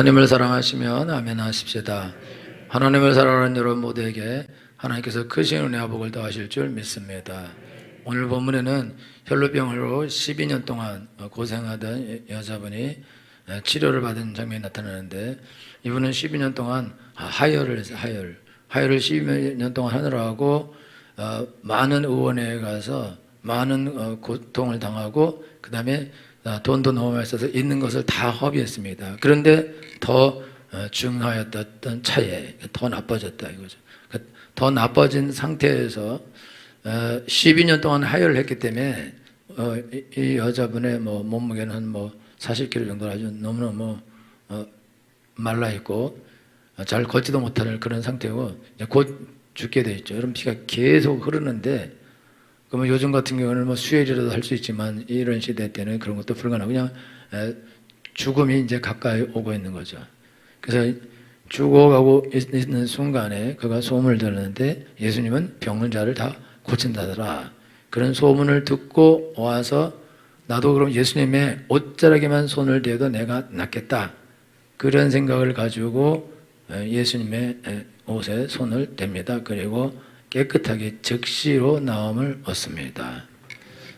하나님을 사랑하시면 아멘 하십시다. 하나님을 사랑하는 여러분 모두에게 하나님께서 크신 은혜와 복을 더하실 줄 믿습니다. 오늘 본문에는 혈루병으로 12년 동안 고생하던 여자분이 치료를 받은 장면이 나타나는데, 이분은 12년 동안 하혈을 했어요. 하혈을 12년 동안 하느라고 많은 의원에 가서 많은 고통을 당하고, 그 다음에 돈도 너무 많이 써서 있는 것을 다 허비했습니다. 그런데 더 중하였던 차에 더 나빠졌다 이거죠. 더 나빠진 상태에서 12년 동안 하혈을 했기 때문에 이 여자분의 몸무게는 한 40kg 정도 아주 너무너무 말라 있고 잘 걷지도 못하는 그런 상태고 곧 죽게 돼 있죠. 여러분, 피가 계속 흐르는데, 그러면 요즘 같은 경우는 수혈이라도 할 수 있지만 이런 시대 때는 그런 것도 불가능하고 그냥 죽음이 이제 가까이 오고 있는 거죠. 그래서 죽어가고 있는 순간에 그가 소문을 들었는데, 예수님은 병든 자를 다 고친다더라. 그런 소문을 듣고 와서 나도 그럼 예수님의 옷자락에만 손을 대도 내가 낫겠다, 그런 생각을 가지고 예수님의 옷에 손을 댑니다. 그리고 깨끗하게 즉시로 나음을 얻습니다.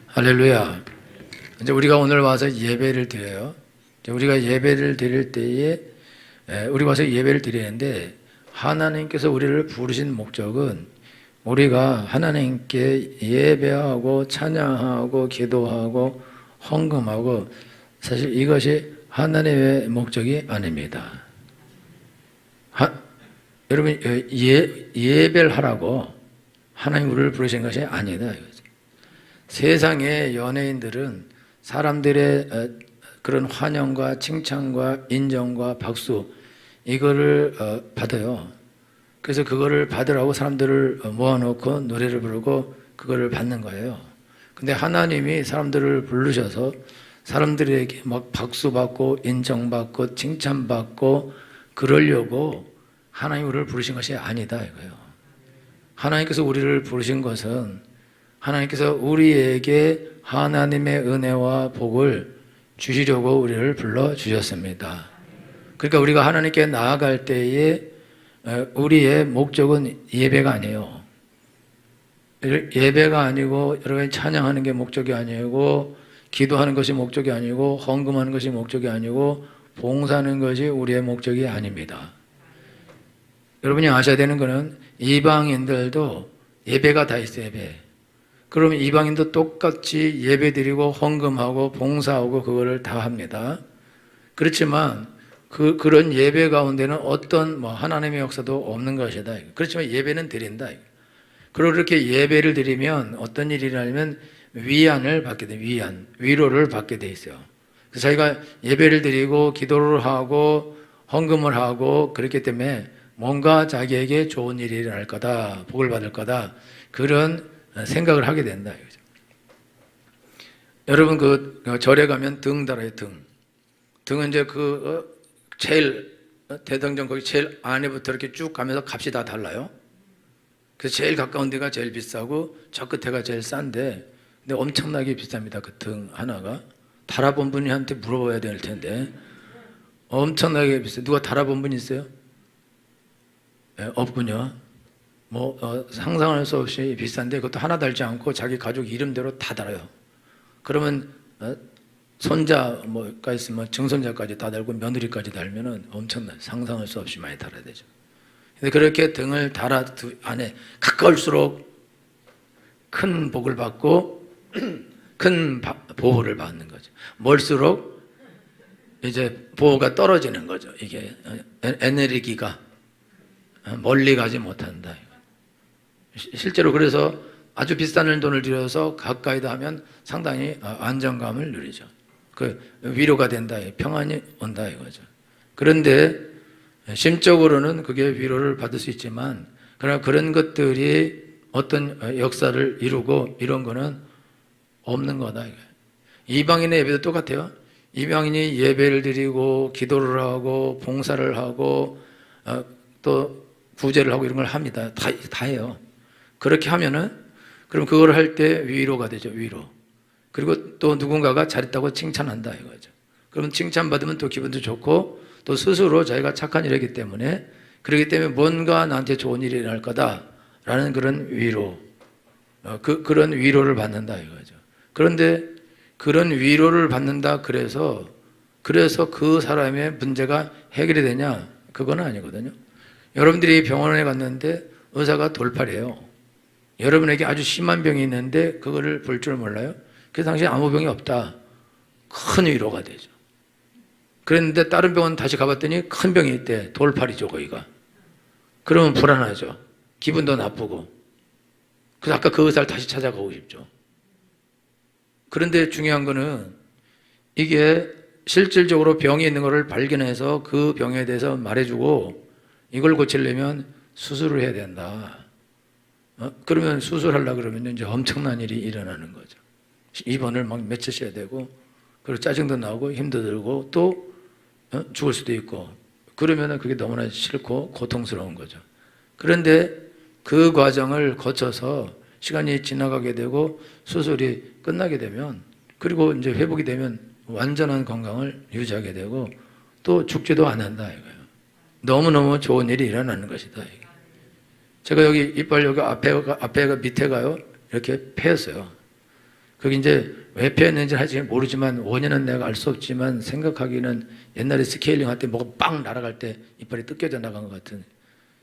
할렐루야. 이제 우리가 오늘 와서 예배를 드려요. 우리가 예배를 드릴 때에 우리 와서 예배를 드리는데, 하나님께서 우리를 부르신 목적은 우리가 하나님께 예배하고 찬양하고 기도하고 헌금하고, 사실 이것이 하나님의 목적이 아닙니다. 여러분, 예배를 하라고 하나님 우리를 부르신 것이 아니다. 세상의 연예인들은 사람들의 그런 환영과 칭찬과 인정과 박수, 이거를 받아요. 그래서 그거를 받으라고 사람들을 모아놓고 노래를 부르고 그거를 받는 거예요. 근데 하나님이 사람들을 부르셔서 사람들에게 막 박수 받고 인정받고 칭찬받고 그러려고 하나님 우리를 부르신 것이 아니다 이거예요. 하나님께서 우리를 부르신 것은 하나님께서 우리에게 하나님의 은혜와 복을 주시려고 우리를 불러주셨습니다. 그러니까 우리가 하나님께 나아갈 때에 우리의 목적은 예배가 아니에요. 예배가 아니고 여러분이 찬양하는 게 목적이 아니고, 기도하는 것이 목적이 아니고, 헌금하는 것이 목적이 아니고, 봉사하는 것이 우리의 목적이 아닙니다. 여러분이 아셔야 되는 것은 이방인들도 예배가 다 있어요. 예배. 그러면 이방인도 똑같이 예배드리고 헌금하고 봉사하고 그거를 다 합니다. 그렇지만 그런 예배 가운데는 어떤 하나님의 역사도 없는 것이다. 그렇지만 예배는 드린다. 그리고 그렇게 예배를 드리면 어떤 일이 일어나냐면 위안을 받게 돼. 위로를 받게 돼 있어요. 그래서 자기가 예배를 드리고 기도를 하고 헌금을 하고 그렇기 때문에 뭔가 자기에게 좋은 일이 일어날 거다, 복을 받을 거다, 그런 생각을 하게 된다 이거죠. 여러분, 그 절에 가면 등 달아요. 등은 이제 제일 대성전 거기 제일 안에부터 이렇게 쭉 가면서 값이 다 달라요. 그래서 제일 가까운 데가 제일 비싸고 저 끝에가 제일 싼데, 근데 엄청나게 비쌉니다. 그 등 하나가. 달아본 분한테 물어봐야 될 텐데 엄청나게 비싸요. 누가 달아본 분 있어요? 없군요. 상상할 수 없이 비싼데 그것도 하나 달지 않고 자기 가족 이름대로 다 달아요. 그러면 손자가 있으면 증손자까지 다 달고 며느리까지 달면은 엄청나요. 상상할 수 없이 많이 달아야 되죠. 근데 그렇게 등을 달아 안에 가까울수록 큰 복을 받고 큰 보호를 받는 거죠. 멀수록 이제 보호가 떨어지는 거죠. 이게 에너지가 멀리 가지 못한다. 실제로 그래서 아주 비싼 돈을 들여서 가까이다 하면 상당히 안정감을 누리죠. 위로가 된다, 평안이 온다 이거죠. 그런데 심적으로는 그게 위로를 받을 수 있지만, 그러나 그런 것들이 어떤 역사를 이루고 이런 거는 없는 거다. 이방인의 예배도 똑같아요. 이방인이 예배를 드리고 기도를 하고 봉사를 하고 또 구제를 하고 이런 걸 합니다. 다 해요. 그렇게 하면은 그럼 그걸 할 때 위로가 되죠. 위로. 그리고 또 누군가가 잘했다고 칭찬한다 이거죠. 그러면 칭찬받으면 또 기분도 좋고, 또 스스로 자기가 착한 일이기 때문에, 그렇기 때문에 뭔가 나한테 좋은 일이 일어날 거다라는 그런 위로, 그런 위로를 받는다 이거죠. 그런데 그런 위로를 받는다 그래서 그 사람의 문제가 해결이 되냐? 그건 아니거든요. 여러분들이 병원에 갔는데 의사가 돌팔이에요. 여러분에게 아주 심한 병이 있는데 그거를 볼 줄 몰라요? 그 당시에 아무 병이 없다. 큰 위로가 되죠. 그랬는데 다른 병원 다시 가봤더니 큰 병이 있대. 돌팔이죠, 거기가. 그러면 불안하죠. 기분도 나쁘고. 그래서 아까 그 의사를 다시 찾아가고 싶죠. 그런데 중요한 거는 이게 실질적으로 병이 있는 것을 발견해서 그 병에 대해서 말해주고 이걸 고치려면 수술을 해야 된다. 그러면 수술하려고 그러면 이제 엄청난 일이 일어나는 거죠. 입원을 막 며칠 쉬어야 되고, 그리고 짜증도 나고 힘도 들고 또 죽을 수도 있고, 그러면 그게 너무나 싫고 고통스러운 거죠. 그런데 그 과정을 거쳐서 시간이 지나가게 되고 수술이 끝나게 되면, 그리고 이제 회복이 되면 완전한 건강을 유지하게 되고 또 죽지도 않는다 이거예요. 너무너무 좋은 일이 일어나는 것이다. 제가 여기 이빨 여기 앞에가 밑에가요 이렇게 패였어요. 그게 이제 왜 패였는지 사실 모르지만 원인은 내가 알 수 없지만 생각하기는 옛날에 스케일링 할 때 뭐가 빵 날아갈 때 이빨이 뜯겨져 나간 것 같은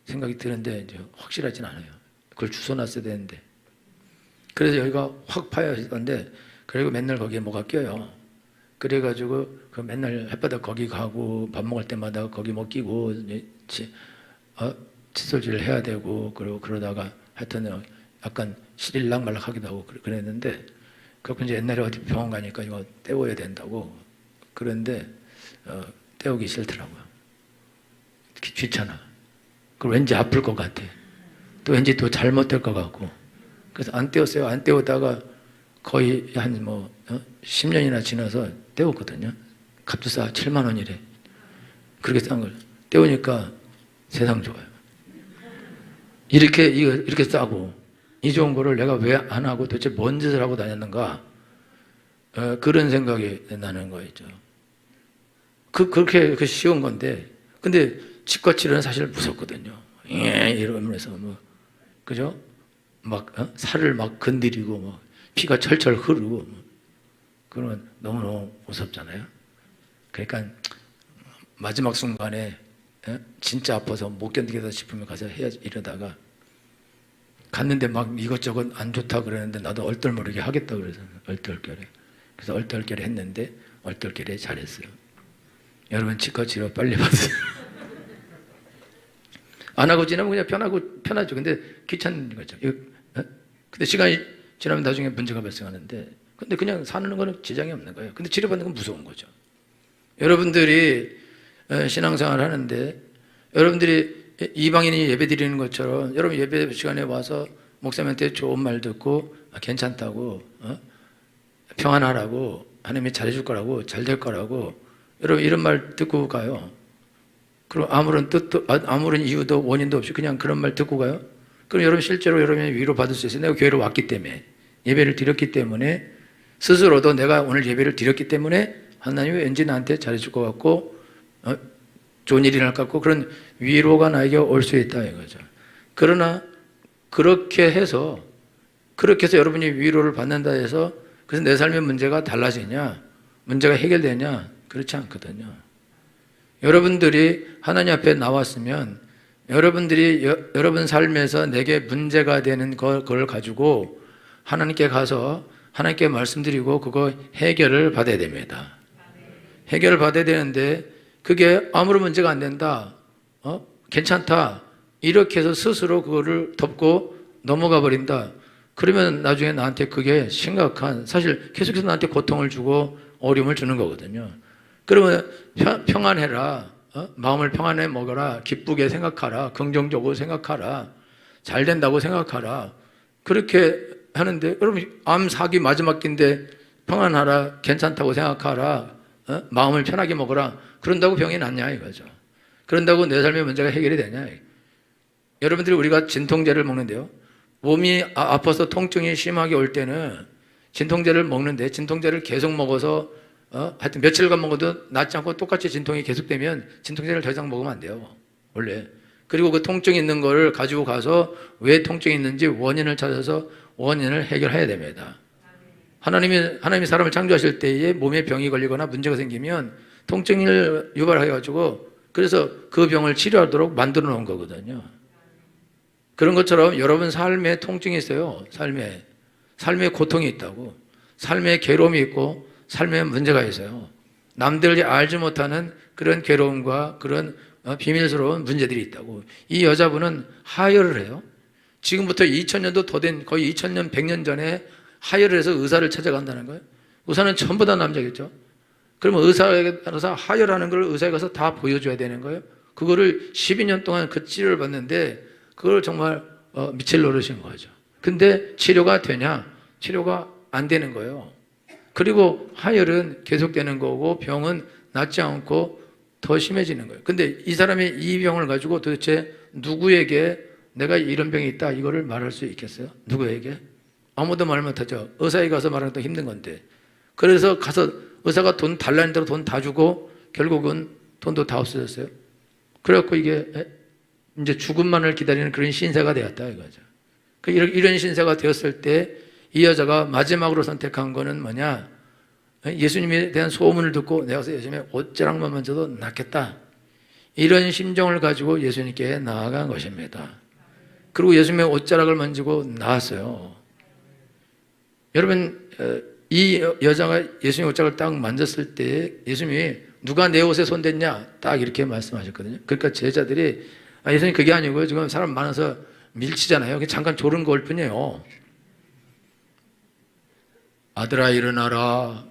생각이 드는데 이제 확실하진 않아요. 그걸 주워놨어야 되는데. 그래서 여기가 확 파였던데, 그리고 맨날 거기에 뭐가 껴요. 그래가지고 그 맨날 햇바닥 거기 가고 밥 먹을 때마다 거기 뭐 끼고 칫솔질을 해야 되고, 그리고 그러다가 하여튼 약간 시릴락말락하기도 하고 그랬는데, 그래서 이제 옛날에 어디 병원 가니까 이거 떼워야 된다고 그런데 떼우기 싫더라고요. 귀찮아. 그리고 왠지 아플 것 같아. 또 왠지 또 잘못될 것 같고. 그래서 안 떼웠어요. 안 떼우다가 거의 한 10년이나 지나서 떼웠거든요. 값도 싸. 7만 원이래. 그렇게 싼 걸 떼우니까 세상 좋아요. 이렇게 싸고 이 좋은 거를 내가 왜 안 하고 도대체 뭔 짓을 하고 다녔는가, 그런 생각이 나는 거였죠. 그렇게 쉬운 건데, 근데 치과 치료는 사실 무섭거든요. 이러면서 그죠? 막 살을 막 건드리고 막 피가 철철 흐르고 그러면 너무너무 무섭잖아요. 그러니까 마지막 순간에 진짜 아파서 못 견디겠다 싶으면 가서 해야지 이러다가 갔는데 막 이것저것 안 좋다 그러는데 나도 얼떨모르게 하겠다 그래서 얼떨결에. 그래서 얼떨결에 했는데 얼떨결에 잘했어요. 여러분 치과 치료 빨리 받으세요. 안 하고 지나면 그냥 편하죠. 근데 귀찮은 거죠. 근데 시간이 지나면 나중에 문제가 발생하는데, 근데 그냥 사는 거는 지장이 없는 거예요. 근데 치료받는 건 무서운 거죠. 여러분들이 신앙생활 하는데 여러분들이 이방인이 예배 드리는 것처럼 여러분 예배 시간에 와서 목사님한테 좋은 말 듣고 괜찮다고, 평안하라고, 하나님이 잘해줄 거라고, 잘 될 거라고 여러분 이런 말 듣고 가요. 그럼 아무런 뜻도, 아무런 이유도 원인도 없이 그냥 그런 말 듣고 가요. 그럼 여러분 실제로 여러분이 위로받을 수 있어요. 내가 교회로 왔기 때문에, 예배를 드렸기 때문에, 스스로도 내가 오늘 예배를 드렸기 때문에 하나님이 왠지 나한테 잘해줄 것 같고 좋은 일이 날 것 같고 그런 위로가 나에게 올 수 있다 이거죠. 그러나 그렇게 해서 여러분이 위로를 받는다 해서 그래서 내 삶의 문제가 달라지냐, 문제가 해결되냐, 그렇지 않거든요. 여러분들이 하나님 앞에 나왔으면 여러분들이 여러분 삶에서 내게 문제가 되는 그걸 가지고 하나님께 가서 하나님께 말씀드리고 그거 해결을 받아야 됩니다. 해결을 받아야 되는데 그게 아무런 문제가 안 된다, 괜찮다 이렇게 해서 스스로 그거를 덮고 넘어가 버린다. 그러면 나중에 나한테 그게 심각한, 사실 계속해서 나한테 고통을 주고 어려움을 주는 거거든요. 그러면 평안해라, 마음을 평안해 먹어라, 기쁘게 생각하라, 긍정적으로 생각하라, 잘 된다고 생각하라, 그렇게 하는데 여러분 암 사기 마지막 기인데 평안하라, 괜찮다고 생각하라, 마음을 편하게 먹어라, 그런다고 병이 낫냐 이거죠. 그런다고 내 삶의 문제가 해결이 되냐. 여러분들이 우리가 진통제를 먹는데요, 몸이 아파서 통증이 심하게 올 때는 진통제를 먹는데 진통제를 계속 먹어서 하여튼 며칠간 먹어도 낫지 않고 똑같이 진통이 계속되면 진통제를 더 이상 먹으면 안 돼요. 원래. 그리고 그 통증이 있는 거를 가지고 가서 왜 통증이 있는지 원인을 찾아서 원인을 해결해야 됩니다. 하나님이 사람을 창조하실 때에 몸에 병이 걸리거나 문제가 생기면 통증을 유발해가지고 그래서 그 병을 치료하도록 만들어 놓은 거거든요. 그런 것처럼 여러분 삶에 통증이 있어요. 삶에 고통이 있다고. 삶에 괴로움이 있고 삶에 문제가 있어요. 남들이 알지 못하는 그런 괴로움과 그런 비밀스러운 문제들이 있다고. 이 여자분은 하혈을 해요. 지금부터 2000년도 더 된 거의 2000년, 100년 전에 하혈을 해서 의사를 찾아간다는 거예요. 의사는 전부 다 남자겠죠. 그러면 의사에게 따라서 하혈하는 걸 의사에 가서 다 보여줘야 되는 거예요. 그거를 12년 동안 그 치료를 받는데 그걸 정말 미칠 노릇인 거죠. 근데 치료가 되냐? 치료가 안 되는 거예요. 그리고 하혈은 계속되는 거고 병은 낫지 않고 더 심해지는 거예요. 근데 이 사람이 이 병을 가지고 도대체 누구에게 내가 이런 병이 있다 이거를 말할 수 있겠어요? 누구에게? 아무도 말 못하죠. 의사에 가서 말하는 것도 힘든 건데. 그래서 가서 의사가 돈 달라는 대로 돈 다 주고 결국은 돈도 다 없어졌어요. 그래갖고 이게 이제 죽음만을 기다리는 그런 신세가 되었다 이거죠. 이런 신세가 되었을 때 이 여자가 마지막으로 선택한 거는 뭐냐? 예수님에 대한 소문을 듣고 내가 예수님의 옷자락만 만져도 낫겠다. 이런 심정을 가지고 예수님께 나아간 것입니다. 그리고 예수님의 옷자락을 만지고 나았어요. 여러분, 이 여자가 예수님의 옷자락을 딱 만졌을 때 예수님이 누가 내 옷에 손댔냐? 딱 이렇게 말씀하셨거든요. 그러니까 제자들이 예수님 그게 아니고요. 지금 사람 많아서 밀치잖아요. 잠깐 졸은 걸 뿐이에요. 아들아 일어나라.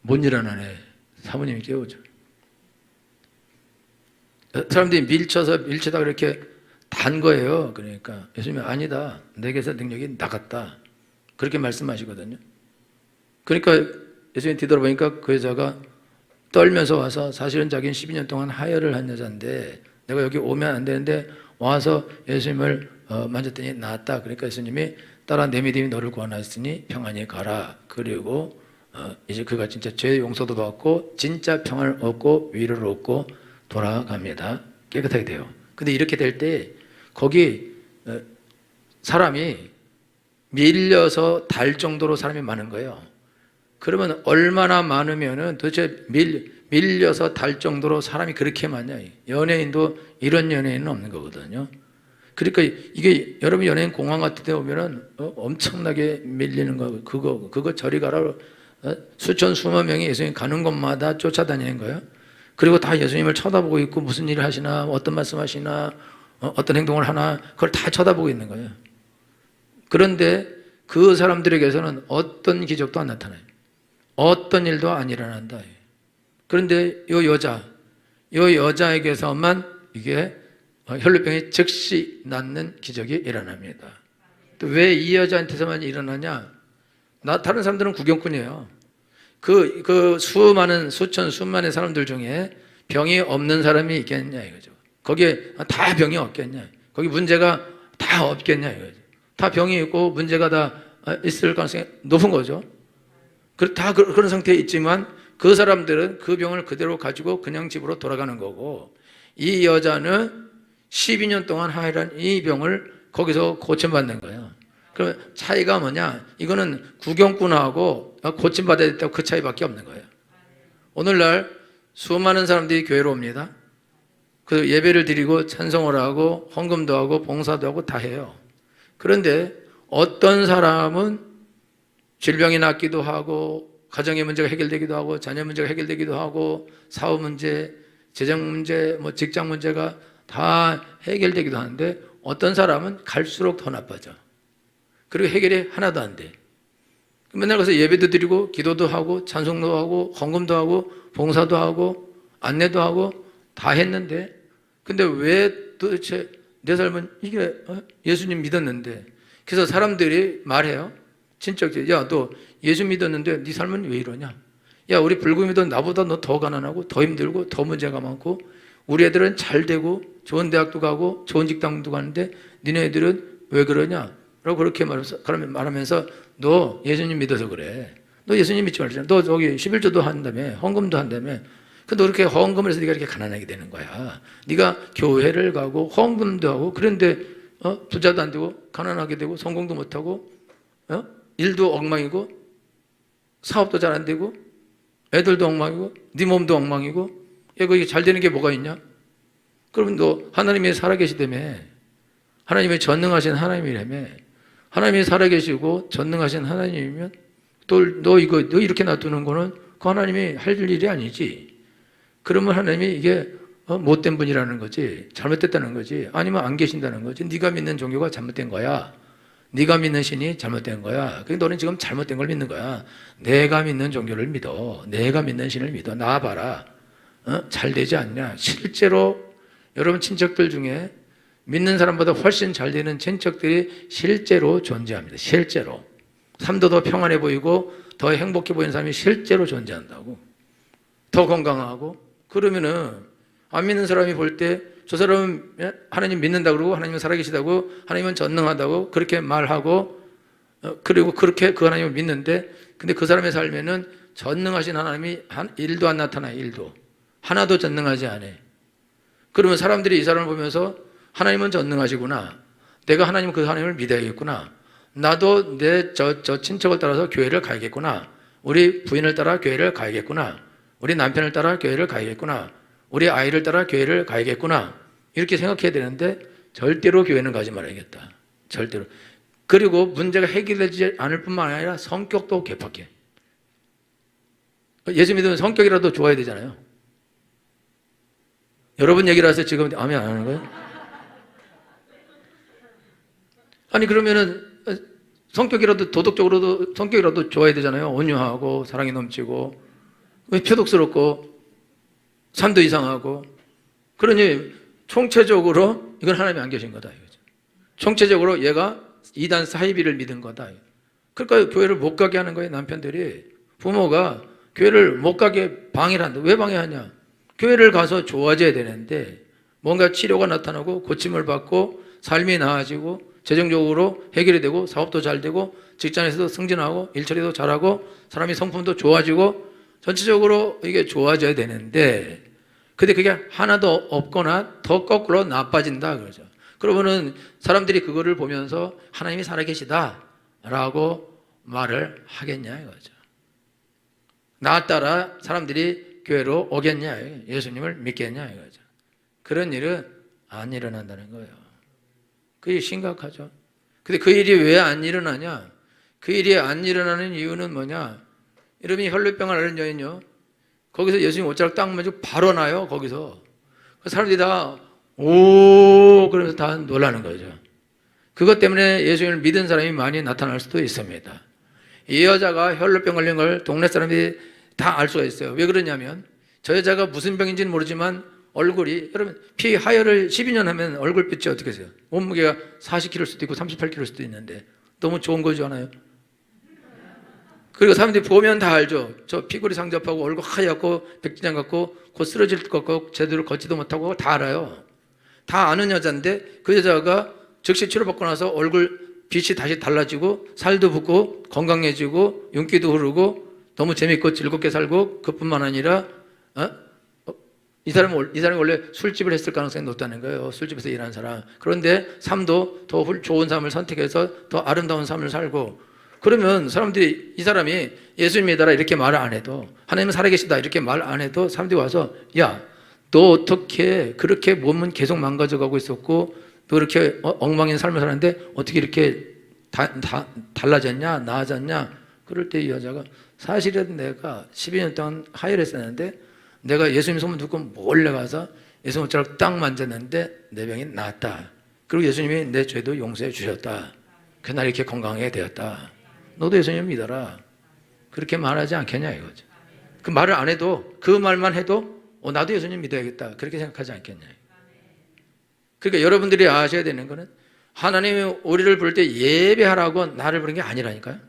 못 일어나네. 사모님이 깨우죠. 사람들이 밀치다 그렇게 단 거예요. 그러니까 예수님이 아니다. 내게서 능력이 나갔다. 그렇게 말씀하시거든요. 그러니까 예수님 뒤돌아보니까 그 여자가 떨면서 와서 사실은 자기는 12년 동안 하혈을 한 여자인데 내가 여기 오면 안 되는데 와서 예수님을 만졌더니 나았다. 그러니까 예수님이 따라 내 믿음이 너를 구원하였으니 평안히 가라. 그리고 이제 그가 진짜 죄 용서도 받고 진짜 평안을 얻고 위로를 얻고 돌아갑니다. 깨끗하게 돼요. 근데 이렇게 될 때 거기 사람이 밀려서 달 정도로 사람이 많은 거예요. 그러면 얼마나 많으면은 도대체 밀려서 달 정도로 사람이 그렇게 많냐. 연예인도 이런 연예인은 없는 거거든요. 그러니까 이게 여러분 연예인 공항 같은 데 오면은 엄청나게 밀리는 거 그거 저리 가라. 수천 수만 명이 예수님 가는 곳마다 쫓아다니는 거예요. 그리고 다 예수님을 쳐다보고 있고 무슨 일을 하시나 어떤 말씀 하시나 어떤 행동을 하나 그걸 다 쳐다보고 있는 거예요. 그런데 그 사람들에게서는 어떤 기적도 안 나타나요. 어떤 일도 안 일어난다. 그런데 이 여자에게서만 이게 혈루병이 즉시 낫는 기적이 일어납니다. 또 왜 이 여자한테서만 일어나냐? 다른 사람들은 구경꾼이에요. 그 수많은 사람들 중에 병이 없는 사람이 있겠냐 이거죠. 거기에 다 병이 없겠냐. 거기 문제가 다 없겠냐 이거죠. 다 병이 있고 문제가 다 있을 가능성이 높은 거죠. 다 그런 상태에 있지만 그 사람들은 그 병을 그대로 가지고 그냥 집으로 돌아가는 거고 이 여자는 12년 동안 하혈한 이 병을 거기서 고침받는 거예요. 그럼 차이가 뭐냐? 이거는 구경꾼하고 고침받아야 됐다고 그 차이밖에 없는 거예요. 오늘날 수많은 사람들이 교회로 옵니다. 그 예배를 드리고 찬송을 하고 헌금도 하고 봉사도 하고 다 해요. 그런데 어떤 사람은 질병이 낫기도 하고 가정의 문제가 해결되기도 하고 자녀 문제가 해결되기도 하고 사업 문제, 재정 문제, 직장 문제가 다 해결되기도 하는데 어떤 사람은 갈수록 더 나빠져. 그리고 해결이 하나도 안 돼. 맨날 가서 예배도 드리고 기도도 하고 찬송도 하고 헌금도 하고 봉사도 하고 안내도 하고 다 했는데 근데 왜 도대체 내 삶은 이게 예수님 믿었는데 그래서 사람들이 말해요. 친척들, 야, 너 예수 믿었는데 네 삶은 왜 이러냐? 야, 우리 불금이도 나보다 너 더 가난하고 더 힘들고 더 문제가 많고 우리 애들은 잘 되고 좋은 대학도 가고 좋은 직장도 가는데 니네 애들은 왜 그러냐? 라고 그렇게 말하면서 너 예수님 믿어서 그래. 너 예수님 믿지 말잖아. 너 저기 11조도 한다며, 헌금도 한다며. 근데 그렇게 헌금을 해서 네가 이렇게 가난하게 되는 거야. 네가 교회를 가고 헌금도 하고 그런데 부자도 안 되고 가난하게 되고 성공도 못 하고 일도 엉망이고 사업도 잘 안 되고 애들도 엉망이고 네 몸도 엉망이고 이게 잘 되는 게 뭐가 있냐? 그러면 너 하나님이 살아계시다며, 하나님이 전능하신 하나님이라며, 하나님이 살아계시고 전능하신 하나님이면 또 너 이렇게 놔두는 거는 그 하나님이 할 일이 아니지. 그러면 하나님이 이게 못된 분이라는 거지, 잘못됐다는 거지, 아니면 안 계신다는 거지. 네가 믿는 종교가 잘못된 거야. 네가 믿는 신이 잘못된 거야. 그러니까 너는 지금 잘못된 걸 믿는 거야. 내가 믿는 종교를 믿어. 내가 믿는 신을 믿어. 나 봐라. 잘 되지 않냐? 실제로 여러분 친척들 중에 믿는 사람보다 훨씬 잘 되는 친척들이 실제로 존재합니다. 실제로. 삶도 더 평안해 보이고 더 행복해 보이는 사람이 실제로 존재한다고. 더 건강하고. 그러면은 안 믿는 사람이 볼 때 저 사람은 하나님 믿는다고 그러고 하나님은 살아계시다고 하나님은 전능하다고 그렇게 말하고 그리고 그렇게 그 하나님을 믿는데, 근데 그 사람의 삶에는 전능하신 하나님이 일도 안 나타나요. 일도. 하나도 전능하지 않아. 그러면 사람들이 이 사람을 보면서 하나님은 전능하시구나. 내가 하나님 그 하나님을 믿어야겠구나. 나도 저 친척을 따라서 교회를 가야겠구나. 우리 부인을 따라 교회를 가야겠구나. 우리 남편을 따라 교회를 가야겠구나. 우리 아이를 따라 교회를 가야겠구나. 이렇게 생각해야 되는데 절대로 교회는 가지 말아야겠다. 절대로. 그리고 문제가 해결되지 않을 뿐만 아니라 성격도 개팍해. 예수 믿으면 성격이라도 좋아야 되잖아요. 여러분 얘기를 하세요. 지금 아멘 안 하는 거예요? 아니 그러면은 성격이라도 도덕적으로도 성격이라도 좋아야 되잖아요. 온유하고 사랑이 넘치고 표독스럽고 삶도 이상하고. 그러니 총체적으로 이건 하나님이 안 계신 거다 이거죠. 총체적으로 얘가 이단 사이비를 믿은 거다. 그러니까 교회를 못 가게 하는 거예요. 남편들이, 부모가 교회를 못 가게 방해를 한다. 왜 방해하냐? 교회를 가서 좋아져야 되는데 뭔가 치료가 나타나고 고침을 받고 삶이 나아지고 재정적으로 해결이 되고 사업도 잘 되고 직장에서도 승진하고 일처리도 잘하고 사람이 성품도 좋아지고 전체적으로 이게 좋아져야 되는데, 근데 그게 하나도 없거나 더 거꾸로 나빠진다 그러죠. 그러면은 사람들이 그거를 보면서 하나님이 살아계시다라고 말을 하겠냐 이거죠. 나 따라 사람들이 교회로 오겠냐, 예수님을 믿겠냐 이거죠. 그런 일은 안 일어난다는 거예요. 그게 심각하죠. 근데 그 일이 왜 안 일어나냐? 그 일이 안 일어나는 이유는 뭐냐? 여러분이 혈루병을 앓는 여인요, 거기서 예수님 옷자락 딱 맞고 바로 나요. 거기서 사람들이 다 오 그러면서 다 놀라는 거죠. 그것 때문에 예수님을 믿은 사람이 많이 나타날 수도 있습니다. 이 여자가 혈루병 걸린 걸 동네 사람들이 다 알 수가 있어요. 왜 그러냐면 저 여자가 무슨 병인지는 모르지만 얼굴이, 여러분 피 하혈을 12년 하면 얼굴빛이 어떻게 되세요? 몸무게가 40kg일 수도 있고 38kg일 수도 있는데 너무 좋은 거지 않아요? 그리고 사람들이 보면 다 알죠. 저 피골이 상접하고 얼굴 하얗고 백지장 같고 곧 쓰러질 것 같고 제대로 걷지도 못하고 다 알아요. 다 아는 여자인데 그 여자가 즉시 치료받고 나서 얼굴 빛이 다시 달라지고 살도 붓고 건강해지고 윤기도 흐르고 너무 재밌고 즐겁게 살고, 그뿐만 아니라 이 사람이 원래 술집을 했을 가능성이 높다는 거예요. 술집에서 일하는 사람. 그런데 삶도 더 좋은 삶을 선택해서 더 아름다운 삶을 살고. 그러면 사람들이 이 사람이 예수님 믿어라 이렇게 말을 안 해도, 하나님은 살아계시다 이렇게 말 안 해도 사람들이 와서 야, 너 어떻게 그렇게 몸은 계속 망가져가고 있었고 너 그렇게 엉망인 삶을 사는데 어떻게 이렇게 달라졌냐, 나아졌냐? 그럴 때 이 여자가 사실은 내가 12년 동안 하혈했었는데 내가 예수님 소문 듣고 몰래 가서 예수님 옷자락 딱 만졌는데 내 병이 나았다. 그리고 예수님이 내 죄도 용서해 주셨다. 그날 이렇게 건강하게 되었다. 너도 예수님 믿어라. 그렇게 말하지 않겠냐 이거죠. 그 말을 안 해도, 그 말만 해도 나도 예수님 믿어야겠다 그렇게 생각하지 않겠냐. 그러니까 여러분들이 아셔야 되는 거는 하나님이 우리를 부를 때 예배하라고 나를 부른 게 아니라니까요.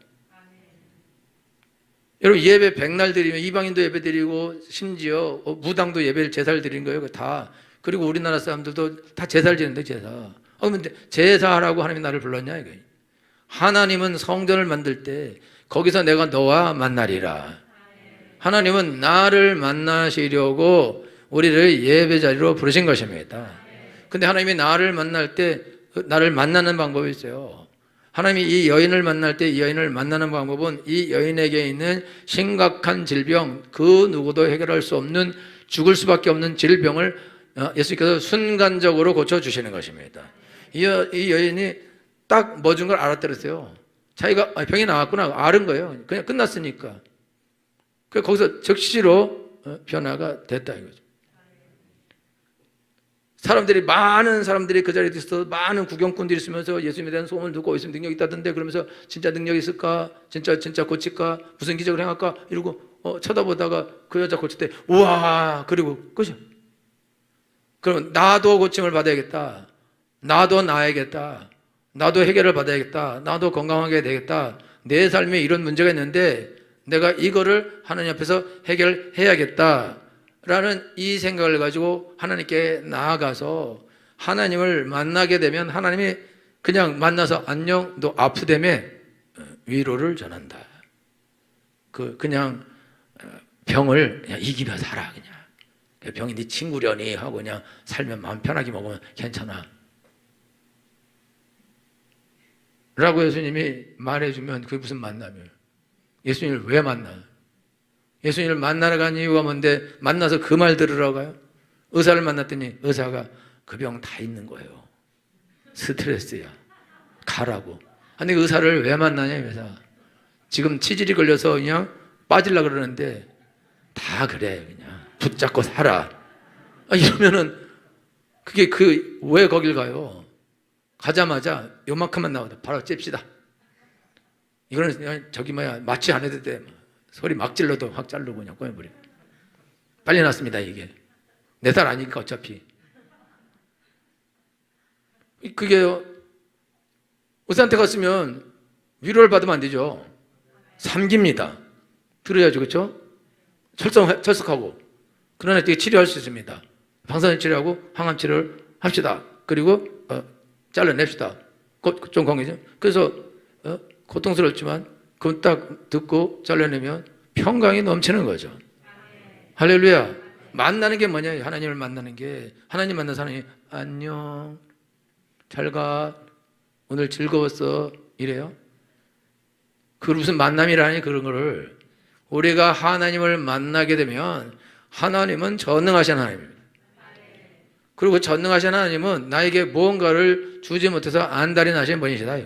여러분 예배 백날 드리면 이방인도 예배 드리고 심지어 무당도 예배를 제사를 드린 거예요. 다. 그리고 우리나라 사람들도 다 제사를 지는데 제사. 그러면 제사하라고 하나님이 나를 불렀냐 이거예요. 하나님은 성전을 만들 때 거기서 내가 너와 만나리라. 하나님은 나를 만나시려고 우리를 예배 자리로 부르신 것입니다. 근데 하나님이 나를 만날 때 나를 만나는 방법이 있어요. 하나님이 이 여인을 만날 때 이 여인을 만나는 방법은 이 여인에게 있는 심각한 질병, 그 누구도 해결할 수 없는 죽을 수밖에 없는 질병을 예수님께서 순간적으로 고쳐주시는 것입니다. 이 여인이 딱 뭐 준 걸 알아들었어요. 자기가 병이 나왔구나 알은 거예요. 그냥 끝났으니까. 거기서 즉시로 변화가 됐다 이거죠. 많은 사람들이 그 자리에 있어서 많은 구경꾼들이 있으면서 예수님에 대한 소문을 듣고 예수님 능력이 있다던데 그러면서 진짜 능력이 있을까? 진짜 고칠까? 무슨 기적을 행할까? 이러고 쳐다보다가 그 여자 고칠 때 우와 그리고 끝이야. 그럼 나도 고침을 받아야겠다. 나도 나아야겠다. 나도 해결을 받아야겠다. 나도 건강하게 되겠다. 내 삶에 이런 문제가 있는데 내가 이거를 하나님 앞에서 해결해야겠다 라는 이 생각을 가지고 하나님께 나아가서 하나님을 만나게 되면 하나님이 그냥 만나서 안녕 너 아프다며 위로를 전한다. 그냥 병을 그냥 이기며 살아. 그냥 병이 네 친구려니 하고 그냥 살면 마음 편하게 먹으면 괜찮아 라고 예수님이 말해주면 그게 무슨 만남이에요. 예수님을 왜 만나? 예수님을 만나러 간 이유가 뭔데 만나서 그 말 들으러 가요? 의사를 만났더니 의사가 그 병 다 있는 거예요. 스트레스야. 가라고. 근데 의사를 왜 만나냐 회사. 지금 치질이 걸려서 그냥 빠지려고 그러는데 다 그래 그냥 붙잡고 살아. 이러면은 그게 왜 거길 가요? 가자마자 요만큼만 나오다 바로 잽시다. 이거는 그냥 마취 안 해도 돼. 소리 막 질러도 확 자르고 그냥 꺼내버려. 빨리 났습니다 이게. 내 살 아니니까 어차피. 그게요. 의사한테 갔으면 위로를 받으면 안 되죠. 삼깁니다. 들어야죠, 그렇죠? 철석하고. 그러나 되게 치료할 수 있습니다. 방사선 치료하고 항암 치료를 합시다. 그리고 잘라냅시다. 좀 건강해져. 그래서 고통스럽지만 그건 딱 듣고 잘라내면 평강이 넘치는 거죠. 할렐루야. 만나는 게 뭐냐? 하나님을 만나는 게. 하나님 만난 사람이 안녕 잘 가 오늘 즐거웠어 이래요. 그걸 무슨 만남이라니. 그런 거를 우리가 하나님을 만나게 되면 하나님은 전능하신 하나님입니다. 그리고 전능하신 하나님은 나에게 무언가를 주지 못해서 안달이 나신 분이시다.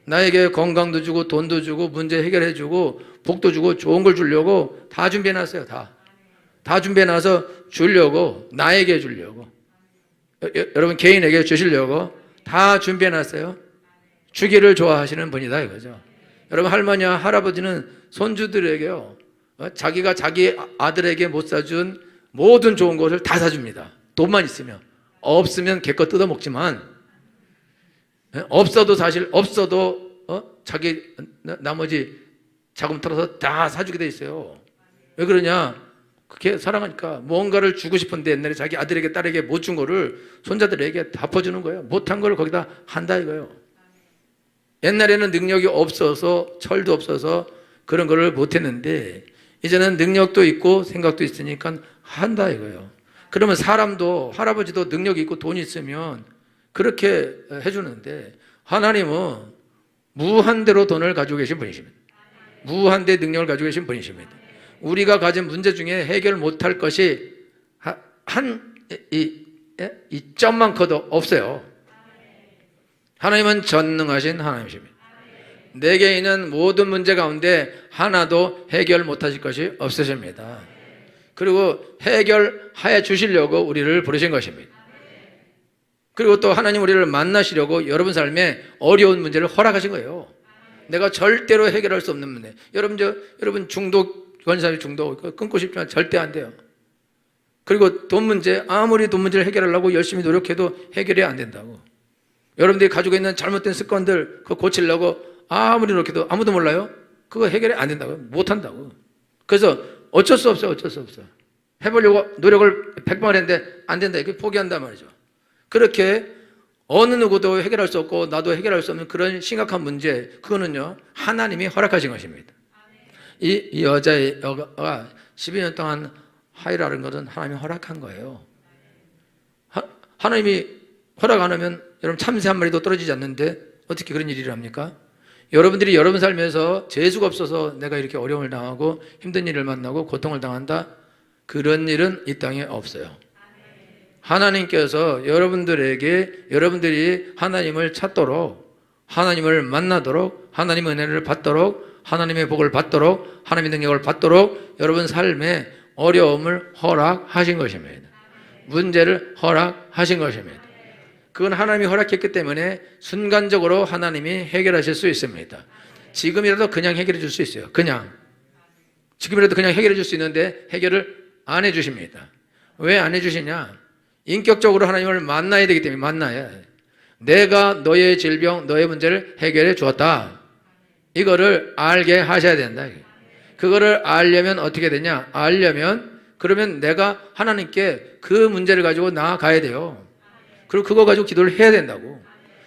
나에게 건강도 주고 돈도 주고 문제 해결해 주고 복도 주고 좋은 걸 주려고 다 준비해 놨어요. 다 준비해 놔서 주려고, 나에게 주려고, 여러분 개인에게 주시려고 다 준비해 놨어요. 주기를 좋아하시는 분이다 이거죠. 여러분 할머니와 할아버지는 손주들에게요, 자기가 자기 아들에게 못 사준 모든 좋은 것을 다 사줍니다. 돈만 있으면. 없으면 개껏 뜯어먹지만, 없어도 자기 나머지 자금 털어서 다 사주게 돼 있어요. 왜 그러냐? 그렇게 사랑하니까. 뭔가를 주고 싶은데 옛날에 자기 아들에게 딸에게 못 준 거를 손자들에게 다 퍼주는 거예요. 못한 걸 거기다 한다 이거예요. 옛날에는 능력이 없어서, 철도 없어서 그런 거를 못했는데 이제는 능력도 있고 생각도 있으니까 한다 이거예요. 그러면 사람도, 할아버지도 능력이 있고 돈이 있으면 그렇게 해주는데 하나님은 무한대로 돈을 가지고 계신 분이십니다. 무한대 능력을 가지고 계신 분이십니다. 우리가 가진 문제 중에 해결 못할 것이 이 점만커도 없어요. 하나님은 전능하신 하나님이십니다. 내게 있는 모든 문제 가운데 하나도 해결 못하실 것이 없으십니다. 그리고 해결하여 주시려고 우리를 부르신 것입니다. 그리고 또 하나님 우리를 만나시려고 여러분 삶에 어려운 문제를 허락하신 거예요. 내가 절대로 해결할 수 없는 문제. 여러분 중독, 권사님 중독 끊고 싶지만 절대 안 돼요. 그리고 돈 문제, 아무리 돈 문제를 해결하려고 열심히 노력해도 해결이 안 된다고. 여러분들이 가지고 있는 잘못된 습관들 그거 고치려고 아무리 노력해도 아무도 몰라요? 그거 해결이 안 된다고. 못 한다고. 그래서 어쩔 수 없어요. 해보려고 노력을 100번 했는데 안 된다. 이렇게 포기한단 말이죠. 그렇게 어느 누구도 해결할 수 없고 나도 해결할 수 없는 그런 심각한 문제, 그거는요 하나님이 허락하신 것입니다. 이 여자가 12년 동안 하이라는 것은 하나님이 허락한 거예요. 하나님이 허락 안 하면 여러분 참새 한 마리도 떨어지지 않는데 어떻게 그런 일을 합니까? 여러분들이 여러분 삶에서 재수가 없어서 내가 이렇게 어려움을 당하고 힘든 일을 만나고 고통을 당한다, 그런 일은 이 땅에 없어요. 하나님께서 여러분들이 하나님을 찾도록, 하나님을 만나도록, 하나님의 은혜를 받도록, 하나님의 복을 받도록, 하나님의 능력을 받도록 여러분 삶에 어려움을 허락하신 것입니다. 문제를 허락하신 것입니다. 그건 하나님이 허락했기 때문에 순간적으로 하나님이 해결하실 수 있습니다. 지금이라도 그냥 해결해 줄 수 있어요. 지금이라도 그냥 해결해 줄 수 있는데 해결을 안 해주십니다. 왜 안 해주시냐? 인격적으로 하나님을 만나야 되기 때문에. 만나야 내가 너의 질병, 너의 문제를 해결해 주었다, 이거를 알게 하셔야 된다. 그거를 알려면 어떻게 되냐? 그러면 내가 하나님께 그 문제를 가지고 나아가야 돼요. 그리고 그거 가지고 기도를 해야 된다고.